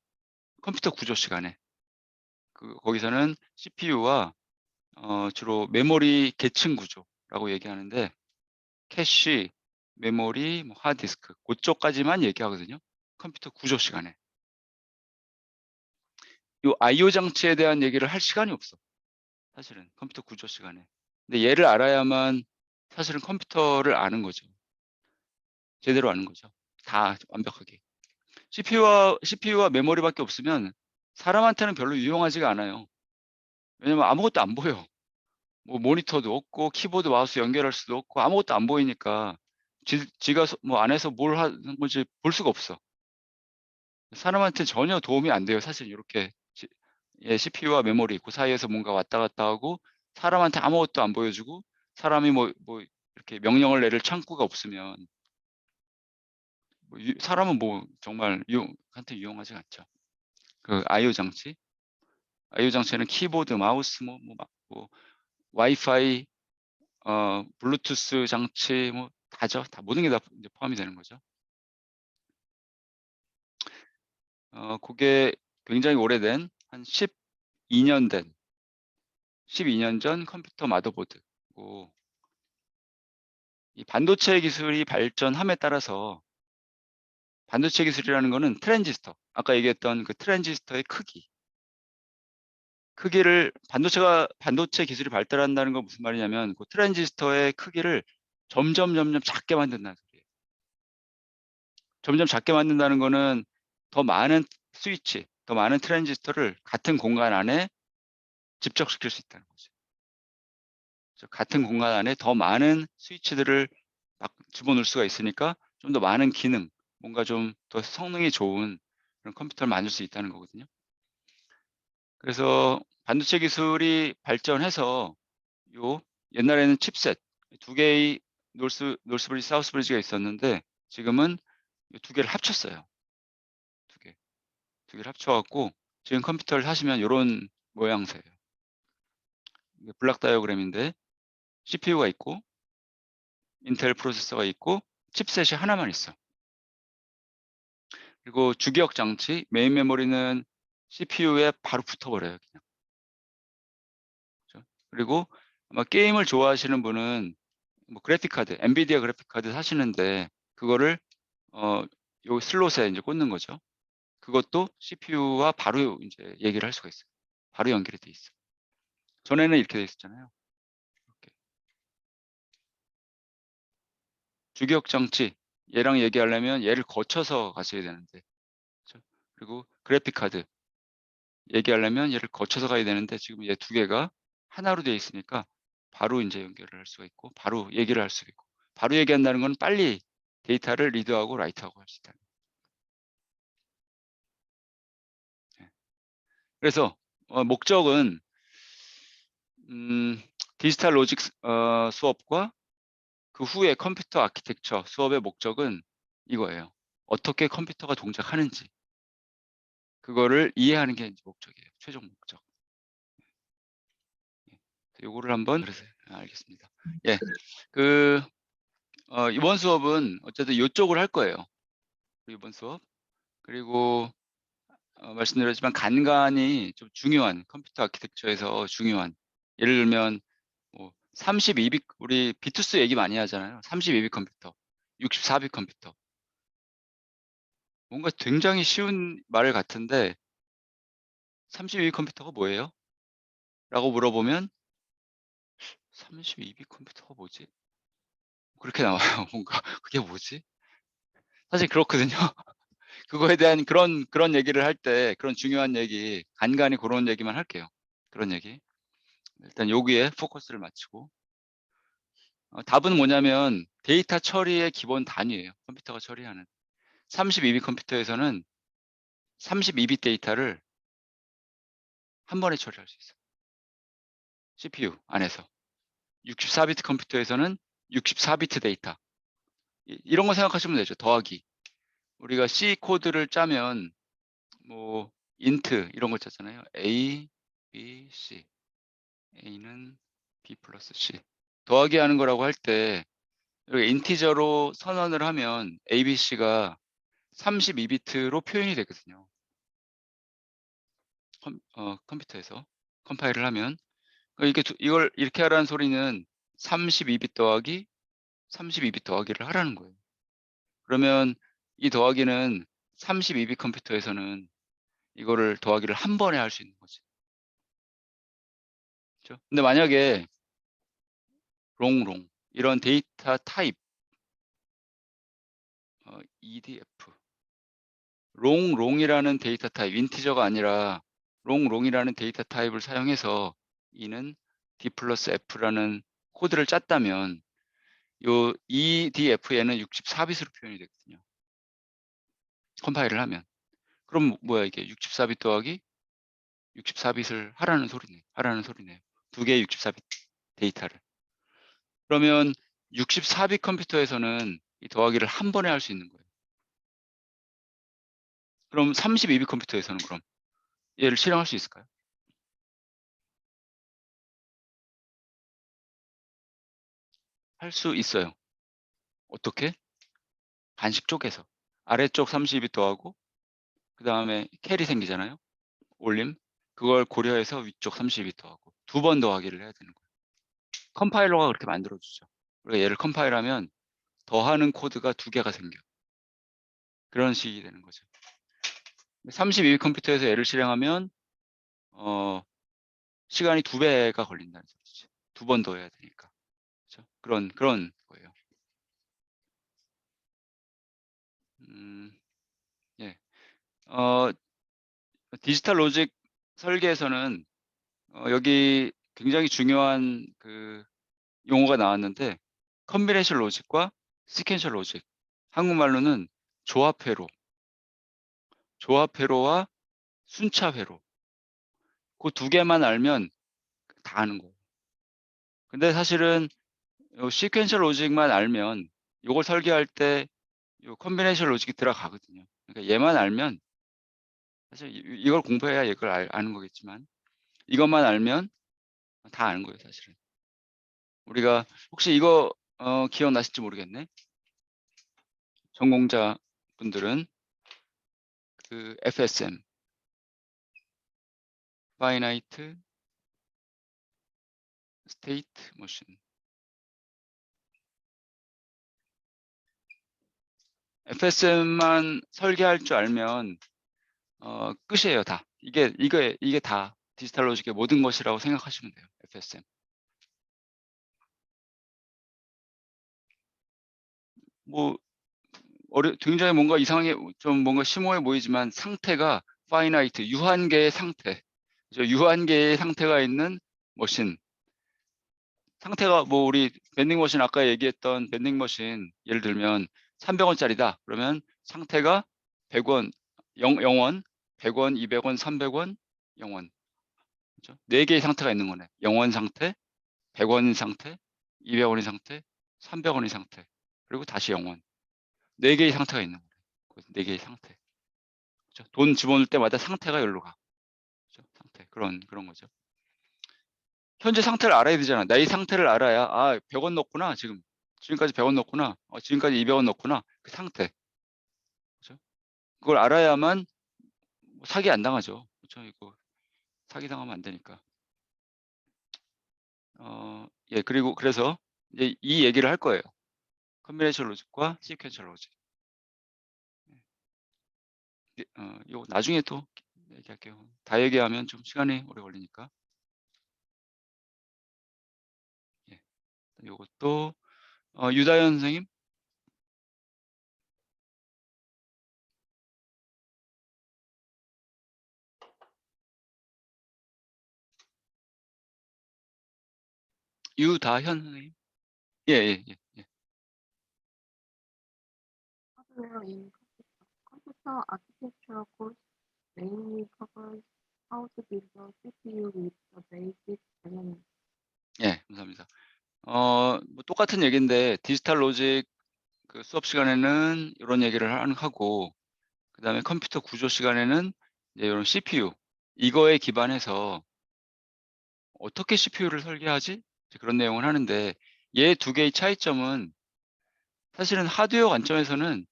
컴퓨터 구조 시간에 거기서는 CPU와 주로 메모리 계층 구조라고 얘기하는데 캐시, 메모리, 뭐 하드디스크 그쪽까지만 얘기하거든요. 컴퓨터 구조 시간에. 이 I/O 장치에 대한 얘기를 할 시간이 없어. 사실은 컴퓨터 구조 시간에. 근데 얘를 알아야만 사실은 컴퓨터를 아는 거죠. 제대로 아는 거죠. 다 완벽하게. CPU와 메모리밖에 없으면 사람한테는 별로 유용하지가 않아요. 왜냐면 아무것도 안 보여. 뭐 모니터도 없고 키보드 마우스 연결할 수도 없고 아무것도 안 보이니까 지가 뭐 안에서 뭘 하는 건지 볼 수가 없어. 사람한테 전혀 도움이 안 돼요. 사실 이렇게 CPU와 메모리 그 사이에서 뭔가 왔다 갔다 하고 사람한테 아무것도 안 보여주고 사람이 뭐 이렇게 명령을 내릴 창구가 없으면 사람은 뭐 정말 한테 유용하지 않죠. 그 I/O 장치, I/O 장치는 키보드, 마우스, 뭐 와이파이, 블루투스 장치 뭐 다죠. 다 모든 게 다 포함이 되는 거죠. 그게 굉장히 오래된 한 12년 전 컴퓨터 마더보드고 이 반도체 기술이 발전함에 따라서 반도체 기술이라는 거는 트랜지스터, 아까 얘기했던 그 트랜지스터의 크기를 반도체 기술이 발달한다는 건 무슨 말이냐면 그 트랜지스터의 크기를 점점 작게 만든다는 소리예요. 점점 작게 만든다는 거는 더 많은 스위치, 더 많은 트랜지스터를 같은 공간 안에 집적시킬 수 있다는 거죠. 같은 공간 안에 더 많은 스위치들을 막 집어넣을 수가 있으니까 좀 더 많은 기능, 뭔가 좀 더 성능이 좋은 그런 컴퓨터를 만들 수 있다는 거거든요. 그래서 반도체 기술이 발전해서 요 옛날에는 칩셋 두 개의 노스브리지, 사우스브리지가 있었는데 지금은 이 두 개를 합쳤어요. 두 개. 두 개를 합쳐 갖고 지금 컴퓨터를 사시면 요런 모양새예요. 이게 블락 다이어그램인데 CPU가 있고 인텔 프로세서가 있고 칩셋이 하나만 있어. 그리고 주기억 장치, 메인 메모리는 CPU에 바로 붙어버려요, 그냥. 그죠? 그리고 아마 게임을 좋아하시는 분은 뭐 그래픽 카드, 엔비디아 그래픽 카드 사시는데 그거를 요 슬롯에 이제 꽂는 거죠. 그것도 CPU와 바로 이제 얘기를 할 수가 있어요. 바로 연결이 돼 있어. 전에는 이렇게 돼 있었잖아요. 이렇게. 주기억 장치, 얘랑 얘기하려면 얘를 거쳐서 가셔야 되는데. 그죠? 그리고 그래픽 카드 얘기하려면 얘를 거쳐서 가야 되는데 지금 얘 두 개가 하나로 되어 있으니까 바로 이제 연결을 할 수가 있고 바로 얘기를 할 수가 있고 바로 얘기한다는 건 빨리 데이터를 리드하고 라이트하고 할 수 있다. 예. 그래서 목적은 디지털 로직 수업과 그 후에 컴퓨터 아키텍처 수업의 목적은 이거예요. 어떻게 컴퓨터가 동작하는지 그거를 이해하는 게 이제 목적이에요. 최종 목적. 예. 요거를 한번 그래서 알겠습니다. 예. 그 이번 수업은 어쨌든 요쪽을 할 거예요. 이번 수업. 그리고 말씀드렸지만 간간이 좀 중요한 컴퓨터 아키텍처에서 중요한 예를 들면 뭐 32빅 우리 비투스 얘기 많이 하잖아요. 32빅 컴퓨터, 64빅 컴퓨터. 뭔가 굉장히 쉬운 말 같은데 32빅 컴퓨터가 뭐예요? 라고 물어보면 32빅 컴퓨터가 뭐지? 그렇게 나와요. 뭔가 그게 뭐지? 사실 그렇거든요. 그거에 대한 그런 얘기를 할 때 그런 중요한 얘기 간간히 그런 얘기만 할게요. 그런 얘기. 일단 여기에 포커스를 맞추고 답은 뭐냐면 데이터 처리의 기본 단위예요. 컴퓨터가 처리하는. 32빅 컴퓨터에서는 32빅 데이터를 한 번에 처리할 수 있어요. CPU 안에서. 64비트 컴퓨터에서는 64비트 데이터. 이런 거 생각하시면 되죠. 더하기. 우리가 C 코드를 짜면 뭐 int 이런 거 짰잖아요. A, B, C. A는 B 플러스 C. 더하기 하는 거라고 할 때 여기 인티저로 선언을 하면 A, B, C가 32비트로 표현이 되거든요. 컴퓨터에서 컴파일을 하면 이걸 이렇게 하라는 소리는 32비트 더하기 32비트 더하기를 하라는 거예요. 그러면 이 더하기는 32비트 컴퓨터에서는 이거를 더하기를 한 번에 할 수 있는 거지. 그렇죠? 근데 만약에 롱 이런 데이터 타입 EDF 롱이라는 데이터 타입 인티저가 아니라 롱이라는 데이터 타입을 사용해서 이는 D 플러스 F라는 코드를 짰다면 요 EDF에는 64비트로 표현이 되거든요. 컴파일을 하면. 그럼 뭐야 이게 64비트 더하기 64비트를 하라는 소리네요. 두 개의 64비트 데이터를. 그러면 64비트 컴퓨터에서는 이 더하기를 한 번에 할 수 있는 거예요. 그럼 32비트 컴퓨터에서는 그럼 얘를 실행할 수 있을까요? 할 수 있어요. 어떻게? 반씩 쪼개서. 아래쪽 32비트 더하고 그 다음에 캐리 생기잖아요. 올림. 그걸 고려해서 위쪽 32비트 더하고 두 번 더하기를 해야 되는 거예요. 컴파일러가 그렇게 만들어주죠. 우리가 얘를 컴파일하면 더하는 코드가 두 개가 생겨. 그런 식이 되는 거죠. 32빅 컴퓨터에서 얘를 실행하면 시간이 두 배가 걸린다는 소리죠. 두 번 더 해야 되니까. 그렇죠? 그런 거예요. 예. 디지털 로직 설계에서는 여기 굉장히 중요한 그 용어가 나왔는데 컨비네이션 로직과 시퀀셜 로직, 한국말로는 조합회로와 순차회로, 그 두 개만 알면 다 아는 거예요. 근데 사실은 요 시퀀셜 로직만 알면 이걸 설계할 때 요 컨비네이션 로직이 들어가거든요. 그러니까 얘만 알면 사실 이걸 공부해야 이걸 아는 거겠지만 이것만 알면 다 아는 거예요, 사실은. 우리가 혹시 이거 기억나실지 모르겠네. 전공자 분들은 그 FSM, Finite State Machine. FSM만 설계할 줄 알면 끝이에요, 다. 이게 다 디지털 로직의 모든 것이라고 생각하시면 돼요, FSM. 뭐 굉장히 뭔가 이상하게 좀 뭔가 심오해 보이지만 상태가 finite, 유한계의 상태, 유한계의 상태가 있는 머신. 상태가 뭐 우리 밴딩머신 아까 얘기했던 밴딩머신 예를 들면 300원짜리다. 그러면 상태가 100원, 0원, 100원, 200원, 300원, 0원. 그렇죠? 4개의 상태가 있는 거네. 0원 상태, 100원인 상태, 200원인 상태, 300원인 상태. 그리고 다시 0원. 4개의 상태가 있는 거예요. 4개의 상태. 그렇죠? 돈 집어넣을 때마다 상태가 여기로 가. 그렇죠? 상태. 그런 거죠. 현재 상태를 알아야 되잖아. 나 이 상태를 알아야 100원 넣었구나. 지금까지 100원 넣었구나. 지금까지 200원 넣었구나. 그 상태. 그렇죠? 그걸 알아야만 사기 안 당하죠. 그렇죠? 이거 사기 당하면 안 되니까. 예, 그리고 그래서 이제 이 얘기를 할 거예요. 컨비네이션 로직과 시퀀셜 로직. 이거 나중에 또 얘기할게요. 다 얘기하면 좀 시간이 오래 걸리니까. 예. 요것도 유다현 선생님. 유다현 선생님. 예, 예, 예, 예. Hardware in computer architecture course mainly covers how to build a CPU with the basic element. 예, 감사합니다. 뭐 똑같은 얘기인데 디지털 로직 그 수업 시간에는 이런 얘기를 하고 그다음에 컴퓨터 구조 시간에는 이제 이런 CPU 이거에 기반해서 어떻게 CPU를 설계하지? 이제 그런 내용을 하는데 얘 두 개의 차이점은 사실은 하드웨어 관점에서는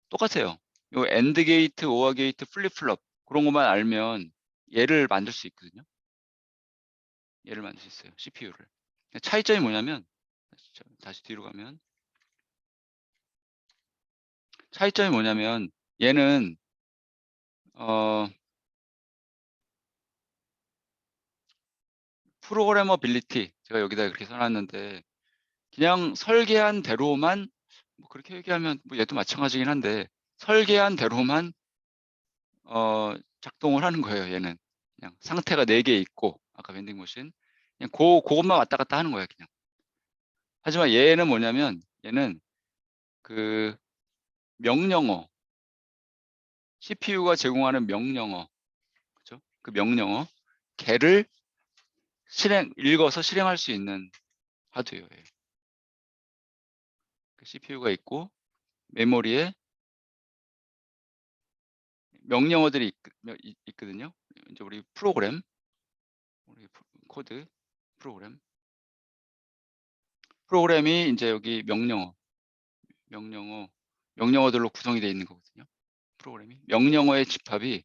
똑같아요. 요 엔드 게이트, 오어 게이트, 플립플롭 그런 것만 알면 얘를 만들 수 있거든요. 얘를 만들 수 있어요. CPU를. 차이점이 뭐냐면 다시 뒤로 가면 차이점이 뭐냐면 얘는 프로그래머빌리티 제가 여기다 그렇게 써놨는데 그냥 설계한 대로만 뭐 그렇게 얘기하면 뭐 얘도 마찬가지긴 한데 설계한 대로만 작동을 하는 거예요. 얘는 그냥 상태가 4개 있고 아까 밴딩머신 그냥 그것만 왔다 갔다 하는 거예요. 그냥. 하지만 얘는 뭐냐면 얘는 그 명령어 CPU가 제공하는 명령어 그죠? 그 명령어 걔를 읽어서 실행할 수 있는 하드웨어예요. 그 CPU가 있고 메모리에 명령어들이 있거든요. 이제 우리 우리 코드 프로그램이 이제 여기 명령어들로 구성이 되어 있는 거거든요. 프로그램이 명령어의 집합이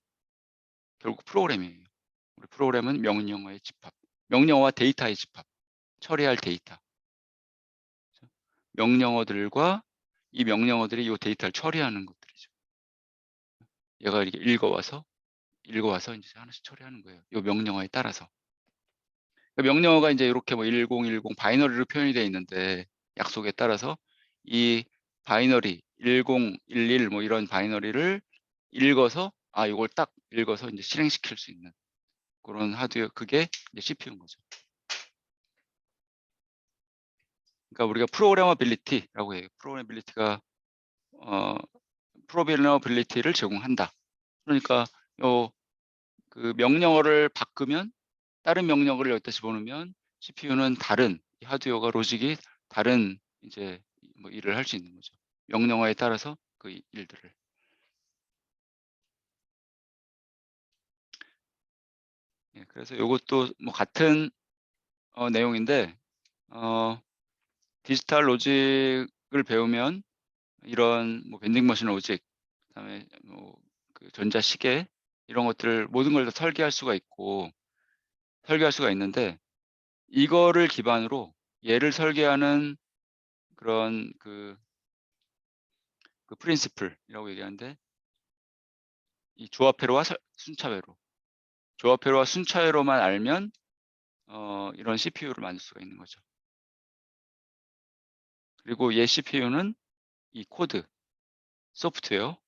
결국 프로그램이에요. 우리 프로그램은 명령어의 집합, 명령어와 데이터의 집합, 처리할 데이터. 명령어들과 이 명령어들이 이 데이터를 처리하는 것들이죠. 얘가 이렇게 읽어와서 이제 하나씩 처리하는 거예요. 이 명령어에 따라서. 명령어가 이제 이렇게 뭐 1010 바이너리로 표현이 되어 있는데 약속에 따라서 이 바이너리 1011 뭐 이런 바이너리를 읽어서 이걸 딱 읽어서 이제 실행시킬 수 있는. 그런 하드웨어 그게 이제 CPU인 거죠. 그러니까 우리가 프로그래머빌리티라고 해요. 프로그래머빌리티를 제공한다. 그러니까 그 명령어를 바꾸면 다른 명령어를 여기다 집어넣으면 CPU는 다른 하드웨어가 로직이 다른 이제 뭐 일을 할 수 있는 거죠. 명령어에 따라서 그 일들을. 예, 그래서 이것도 뭐 같은 내용인데 디지털 로직을 배우면 이런 뭐 밴딩 머신 로직, 그다음에 뭐 그 전자 시계 이런 것들을 모든 걸 다 설계할 수가 있는데 이거를 기반으로 얘를 설계하는 그런 그 프린시플이라고 얘기하는데 이 조합회로와 순차회로만 알면 이런 CPU를 만들 수가 있는 거죠. 그리고 얘 CPU는 이 코드, 소프트웨어,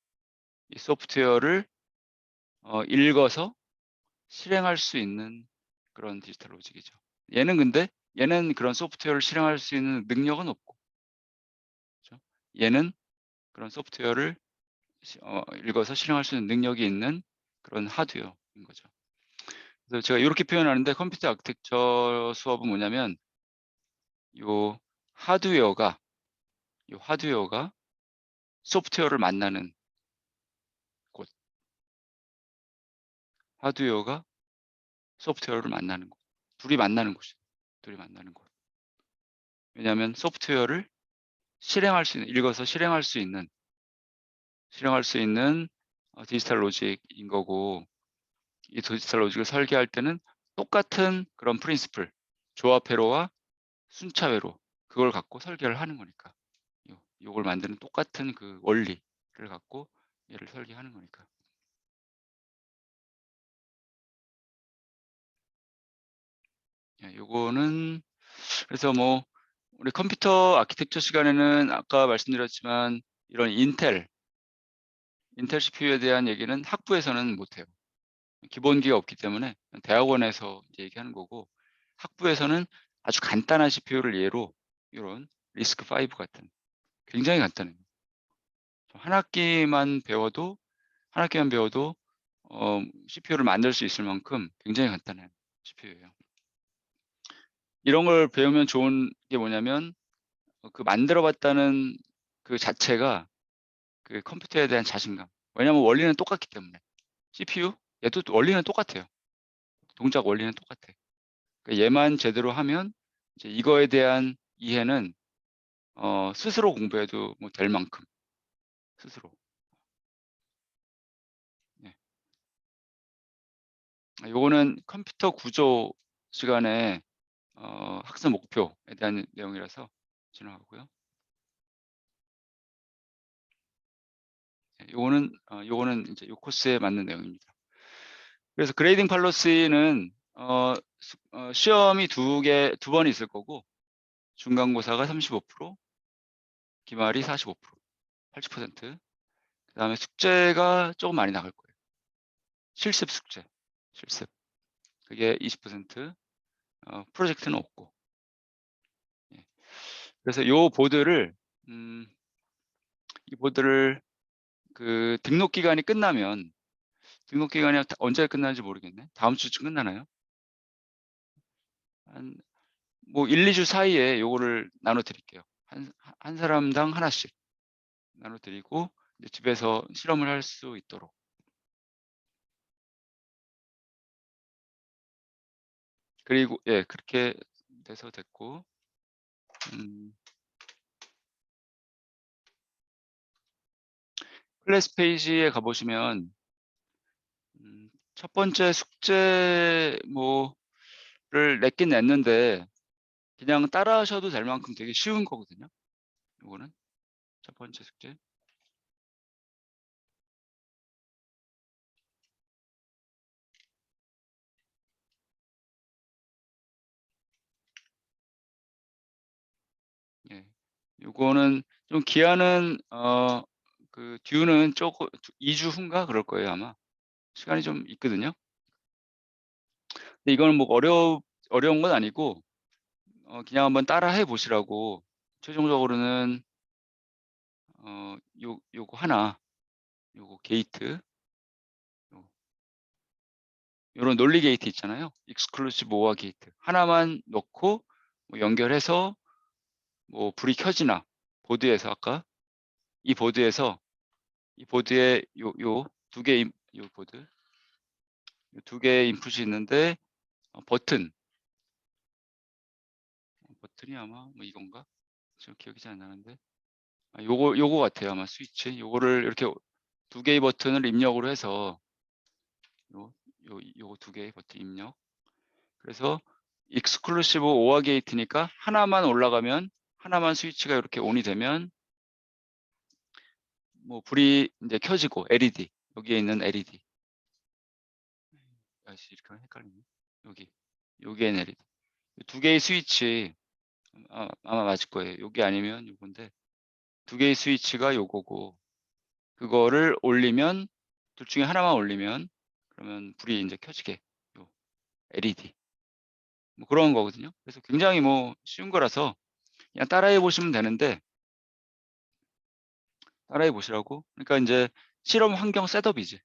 이 소프트웨어를 읽어서 실행할 수 있는 그런 디지털 로직이죠. 얘는 그런 소프트웨어를 실행할 수 있는 능력은 없고, 그렇죠? 얘는 그런 소프트웨어를 읽어서 실행할 수 있는 능력이 있는 그런 하드웨어인 거죠. 그래서 제가 이렇게 표현하는데 컴퓨터 아키텍처 수업은 뭐냐면 요 하드웨어가 소프트웨어를 만나는 곳, 하드웨어가 소프트웨어를 만나는 곳, 둘이 만나는 곳. 왜냐하면 소프트웨어를 읽어서 실행할 수 있는 디지털 로직인 거고, 이 디지털 로직을 설계할 때는 똑같은 그런 프린시플, 조합회로와 순차회로 그걸 갖고 설계를 하는 거니까, 요걸 만드는 똑같은 그 원리를 갖고 얘를 설계하는 거니까. 요거는 그래서 뭐 우리 컴퓨터 아키텍처 시간에는 아까 말씀드렸지만 이런 인텔 CPU에 대한 얘기는 학부에서는 못해요. 기본기가 없기 때문에 대학원에서 이제 얘기하는 거고, 학부에서는 아주 간단한 CPU를 예로 이런 리스크5 같은 굉장히 간단해요. 한 학기만 배워도 CPU를 만들 수 있을 만큼 굉장히 간단한 CPU예요. 이런 걸 배우면 좋은 게 뭐냐면 그 만들어 봤다는 그 자체가 그 컴퓨터에 대한 자신감. 왜냐하면 원리는 똑같기 때문에. CPU 얘도 원리는 똑같아요. 동작 원리는 똑같아. 그러니까 얘만 제대로 하면 이제 이거에 대한 이해는 스스로 공부해도 뭐 될 만큼 스스로. 네. 요거는 컴퓨터 구조 시간에 학습 목표에 대한 내용이라서 지나가고요. 네, 요거는 이제 요 코스에 맞는 내용입니다. 그래서 그레이딩 팔로시는 시험이 두 번 있을 거고, 중간고사가 35%, 기말이 45%, 80%. 그다음에 숙제가 조금 많이 나갈 거예요. 실습. 그게 20%, 프로젝트는 없고. 예. 그래서 이 보드를 그 등록 기간이 언제 끝나는지 모르겠네. 다음 주쯤 끝나나요? 뭐 1, 2주 사이에 요거를 나눠 드릴게요. 한 사람당 하나씩 나눠 드리고 집에서 실험을 할 수 있도록. 그리고 예, 그렇게 돼서 됐고, 클래스 페이지에 가보시면 첫 번째 숙제 뭐를 냈긴 냈는데 그냥 따라 하셔도 될 만큼 되게 쉬운 거거든요. 이거는 첫 번째 숙제. 예. 요거는 좀 기한은 그 듀는 조금 2주 후인가 그럴 거예요, 아마. 시간이 좀 있거든요. 근데 이거는 뭐 어려운 건 아니고 그냥 한번 따라 해 보시라고 최종적으로는 요거 하나, 요거 게이트, 요런 논리 게이트 있잖아요. 익스클루시브 오어 게이트 하나만 넣고 뭐 연결해서 뭐 불이 켜지나, 보드에서 아까 이 보드에서 이 보드에 요 두 개, 요 보드 요 두 개의 인풋이 있는데 버튼이 아마 뭐 이건가? 저 기억이 잘 안 나는데 요거 같아요. 아마 스위치 요거를 이렇게 두 개의 버튼을 입력으로 해서 요거 두 개의 버튼 입력. 그래서 익스클루시브 오어 게이트니까 하나만 올라가면, 하나만 스위치가 이렇게 온이 되면 뭐 불이 이제 켜지고, LED 여기에 있는 LED, 아씨 이렇게 헷갈리네. 여기에는 LED 두 개의 스위치, 아마 맞을 거예요. 요게 아니면 요건데 두 개의 스위치가 요거고, 그거를 올리면, 둘 중에 하나만 올리면 그러면 불이 이제 켜지게, 요 LED 뭐 그런 거거든요. 그래서 굉장히 뭐 쉬운 거라서 그냥 따라해 보시면 되는데, 따라해 보시라고. 그러니까 이제 실험 환경 셋업이지.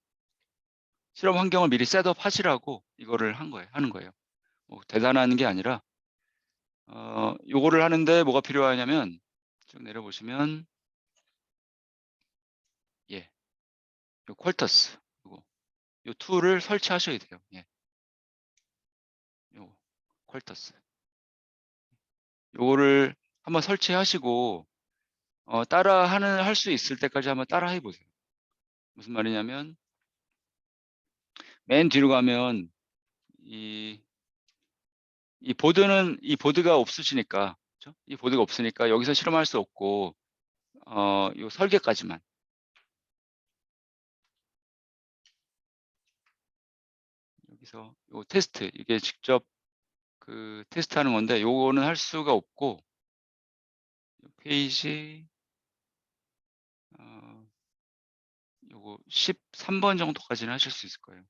실험 환경을 미리 셋업 하시라고 이거를 하는 거예요. 뭐 대단한 게 아니라 요거를 하는데 뭐가 필요하냐면, 쭉 내려보시면 요 퀄터스 요 툴을 설치하셔야 돼요. 요 퀄터스 요거를 한번 설치하시고 할 수 있을 때까지 한번 따라 해보세요. 무슨 말이냐면, 맨 뒤로 가면 이 보드가 없으시니까, 그렇죠? 이 보드가 없으니까 여기서 실험할 수 없고 요 설계까지만, 여기서 요 테스트, 이게 직접 그 테스트하는 건데 요거는 할 수가 없고, 페이지 요거 13번 정도까지는 하실 수 있을 거예요.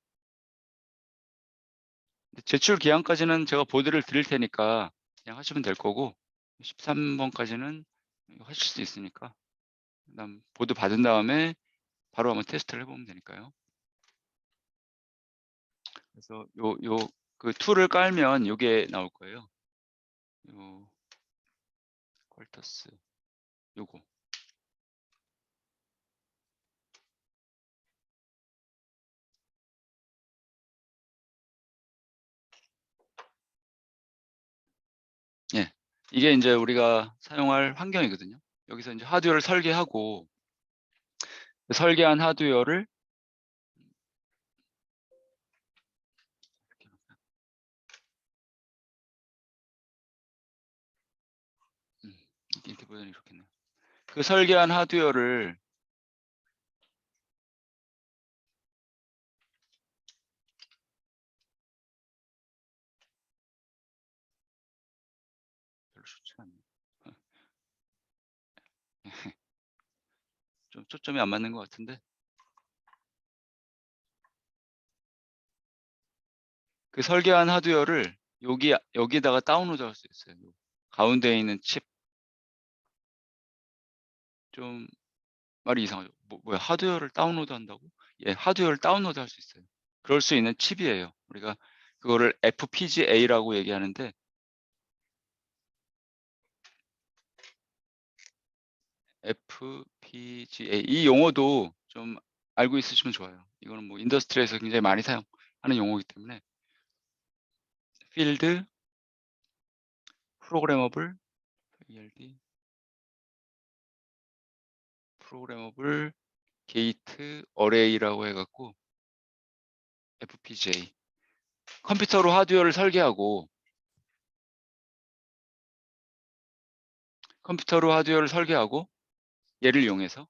제출 기한까지는 제가 보드를 드릴 테니까 그냥 하시면 될 거고, 13번까지는 하실 수 있으니까 그다음 보드 받은 다음에 바로 한번 테스트를 해보면 되니까요. 그래서 그 툴을 깔면 요게 나올 거예요. 요 퀄터스 요거. 예. 이게 이제 우리가 사용할 환경이거든요. 여기서 이제 하드웨어를 설계하고, 설계한 하드웨어를 이렇게 보면 좋겠네요. 그 설계한 하드웨어를 별로 좋지 않네. 좀 초점이 안 맞는 것 같은데, 그 설계한 하드웨어를 여기다가 다운로드 할 수 있어요. 가운데에 있는 칩. 좀 말이 이상하죠. 뭐야, 하드웨어를 다운로드 한다고? 예, 하드웨어를 다운로드 할 수 있어요. 그럴 수 있는 칩이에요. 우리가 그거를 FPGA라고 얘기하는데, FPGA 이 용어도 좀 알고 있으시면 좋아요. 이거는 뭐 인더스트리에서 굉장히 많이 사용하는 용어이기 때문에, 필드 프로그래머블 PLD 프로그래머블 게이트 어레이라고 해갖고 FPGA, 컴퓨터로 하드웨어를 설계하고, 얘를 이용해서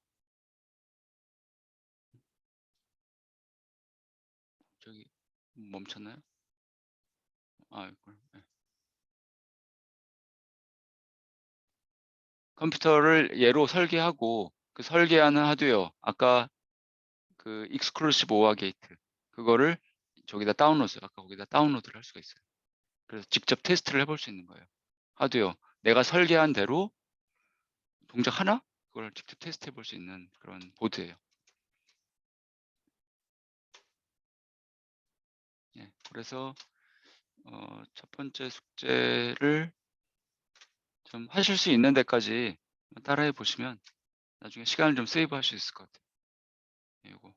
저기 멈췄나요? 네. 컴퓨터를 얘로 설계하고, 그 설계하는 하드웨어, 아까 그 익스클루시브 오어 게이트 그거를 아까 거기다 다운로드를 할 수가 있어요. 그래서 직접 테스트를 해볼 수 있는 거예요. 하드웨어 내가 설계한 대로 동작 하나 그걸 직접 테스트해 볼 수 있는 그런 보드예요. 예, 그래서 첫 번째 숙제를 좀 하실 수 있는 데까지 따라해 보시면 나중에 시간을 좀 세이브 할 수 있을 것 같아요. 예, 요거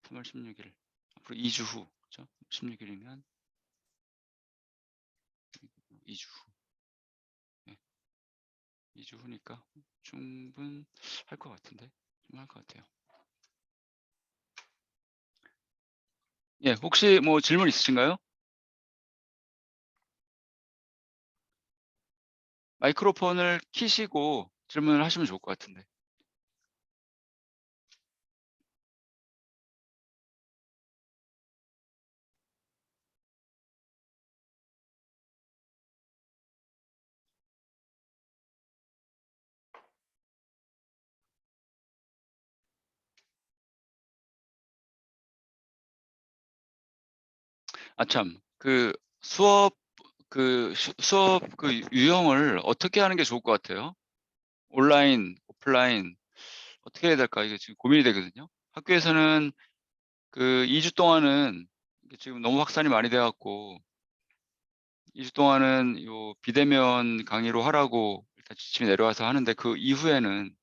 3월 16일 앞으로 2주 후, 그죠? 16일이면 2주 후. 예, 2주 후니까 충분할 것 같은데, 충분할 것 같아요. 예, 혹시 뭐 질문 있으신가요? 마이크로폰을 키시고 질문을 하시면 좋을 것 같은데. 참, 그 수업 유형을 어떻게 하는 게 좋을 것 같아요? 온라인, 오프라인 어떻게 해야 될까? 이게 지금 고민이 되거든요. 학교에서는 그 2주 동안은 이게 지금 너무 확산이 많이 돼 갖고 2주 동안은 요 비대면 강의로 하라고 일단 지침이 내려와서 하는데 그 이후에는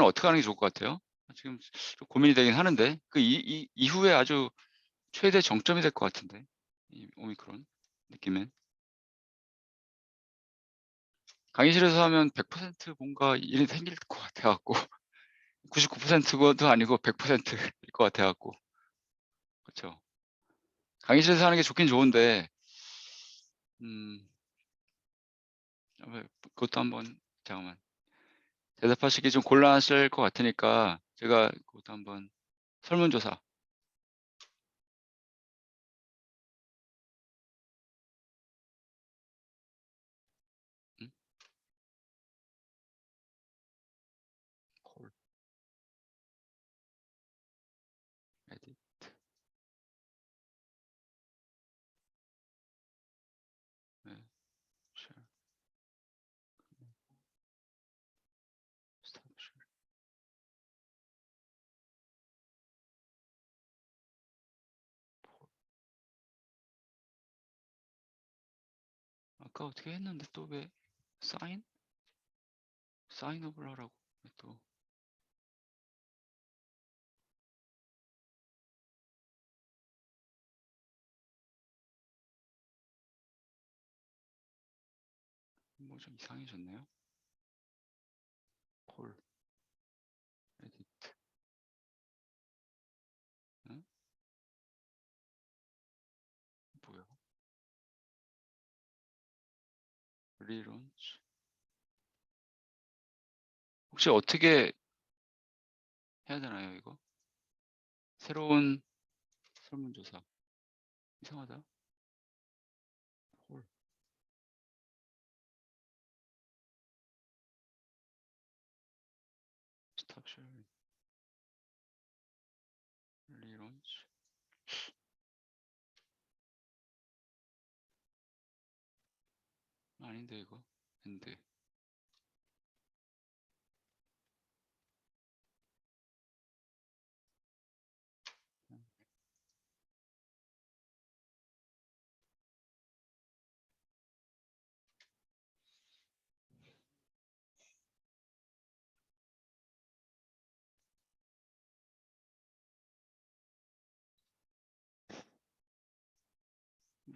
어떻게 하는 게 좋을 것 같아요? 지금 좀 고민이 되긴 하는데 그 이후에 아주 최대 정점이 될 것 같은데 이 오미크론 느낌엔 강의실에서 하면 100% 뭔가 일이 생길 것 같아 갖고 99%도 아니고 100%일 것 같아 갖고 그렇죠. 강의실에서 하는 게 좋긴 좋은데 그것도 한번 잠깐만 대답하시기 좀 곤란하실 것 같으니까 제가 그것도 한번 설문조사 음? 콜 에디트 네, 쉐어 스탑 쉐어 아까 어떻게 했는데 또 왜 사인업을 하라고 왜 또 뭐 좀 이상해졌네요. 콜 에디트 응? 뭐야 리론치 혹시 어떻게 해야 되나요 이거 새로운 설문조사 이상하다 콜 스탑 쉐어링 리론치 아닌데 이거 엔드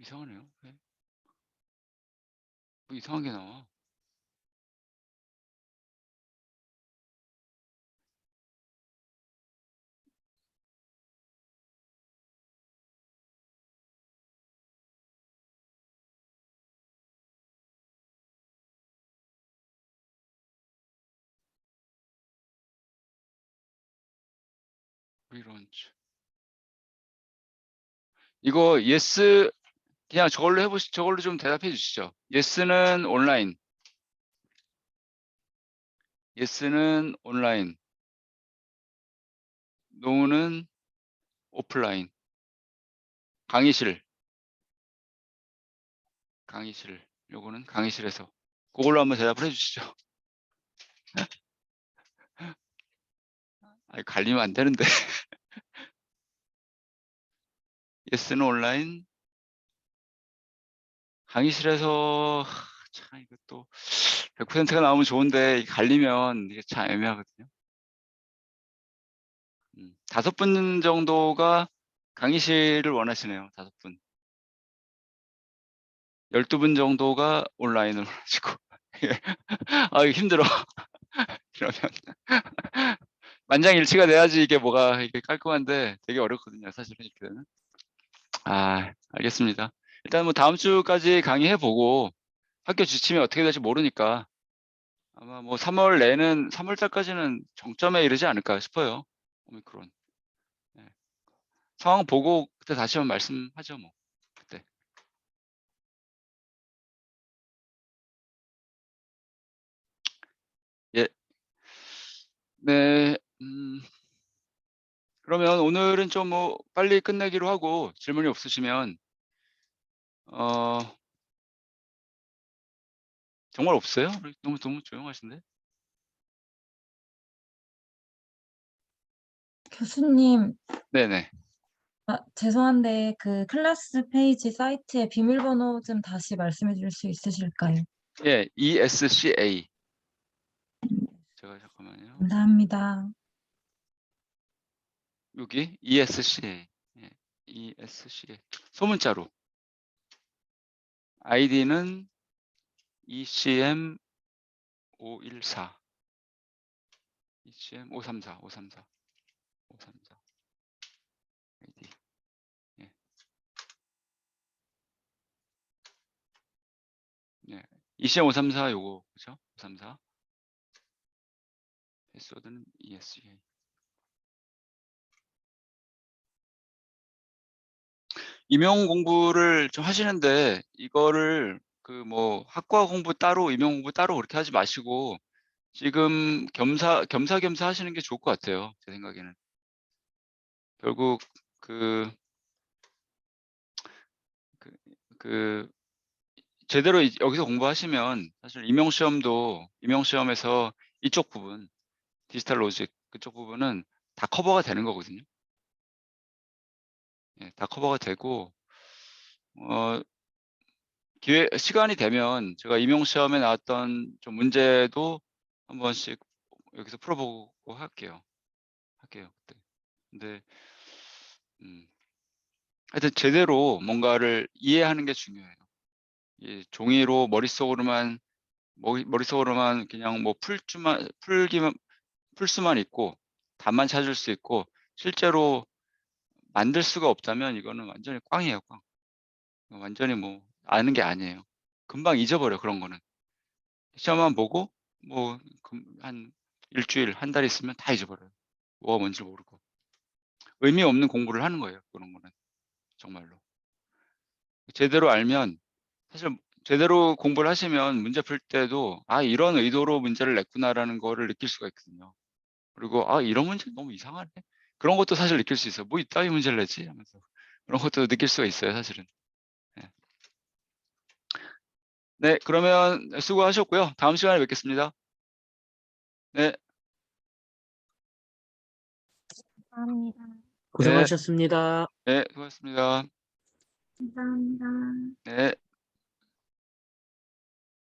이상하네요 왜? 뭐 이상한 게 나와 리런치 이거 yes 그냥 저걸로 좀 대답해 주시죠. yes는 온라인. yes는 온라인. no는 오프라인. 강의실. 요거는 강의실에서. 그걸로 한번 대답을 해 주시죠. 아니, 갈리면 안 되는데. 예스는 온라인. 강의실에서 참 이것도 100%가 나오면 좋은데 갈리면 이게 참 애매하거든요. 5분 정도가 강의실을 원하시네요. 5분. 12분 정도가 온라인을 원하시고. 아, 이거 힘들어. 그러면 만장일치가 돼야지 이게 뭐가 이게 깔끔한데 되게 어렵거든요. 사실은 이렇게 되면. 아, 알겠습니다. 일단 뭐 다음 주까지 강의해 보고 학교 지침이 어떻게 될지 모르니까 아마 뭐 3월 내는 3월 달까지는 정점에 이르지 않을까 싶어요. 오미크론. 네. 상황 보고 그때 다시 한번 말씀하죠, 뭐. 그때. 예. 네. 그러면 오늘은 좀 뭐 빨리 끝내기로 하고 질문이 없으시면 정말 없어요? 너무 조용하신데? 교수님, 네네. 죄송한데 그 클래스 페이지 사이트의 비밀번호 좀 다시 말씀해 주실 수 있으실까요? 예, ESCA. 제가 잠깐만요. 감사합니다. 여기 ESCA. 예, ESCA. 소문자로. 아이디는 ECM 514. ECM 534. 534. 534. 아이디. 예. 네. ECM 534 요거 그죠? 534. 패스워드는 ESCA. 임용 공부를 좀 하시는데 이거를 그 뭐 학과 공부 따로 임용 공부 따로 그렇게 하지 마시고 지금 겸사겸사 하시는 게 좋을 것 같아요. 제 생각에는. 결국 그 제대로 여기서 공부하시면 사실 임용시험에서 이쪽 부분 디지털 로직 그쪽 부분은 다 커버가 되는 거거든요. 예, 다 커버가 되고 시간이 되면 제가 임용시험에 나왔던 좀 문제도 한 번씩 여기서 풀어보고 할게요. 그때. 근데 하여튼 제대로 뭔가를 이해하는 게 중요해요. 이 종이로 머릿속으로만 그냥 뭐 풀 수만 있고 답만 찾을 수 있고 실제로 만들 수가 없다면 이거는 완전히 꽝이에요, 꽝. 완전히 뭐 아는 게 아니에요. 금방 잊어버려 그런 거는. 시험만 보고 뭐 한 일주일, 한 달 있으면 다 잊어버려요. 뭐가 뭔지 모르고. 의미 없는 공부를 하는 거예요, 그런 거는. 정말로. 제대로 알면 사실 제대로 공부를 하시면 문제 풀 때도 아, 이런 의도로 문제를 냈구나라는 거를 느낄 수가 있거든요. 그리고 아, 이런 문제 너무 이상하네. 그런 것도 사실 느낄 수 있어요. 뭐 이따위 문제를 냈지 하면서. 그런 것도 느낄 수가 있어요, 사실은. 네. 네, 그러면 수고하셨고요. 다음 시간에 뵙겠습니다. 네. 감사합니다. 고생하셨습니다. 네, 수고하셨습니다. 감사합니다. 네.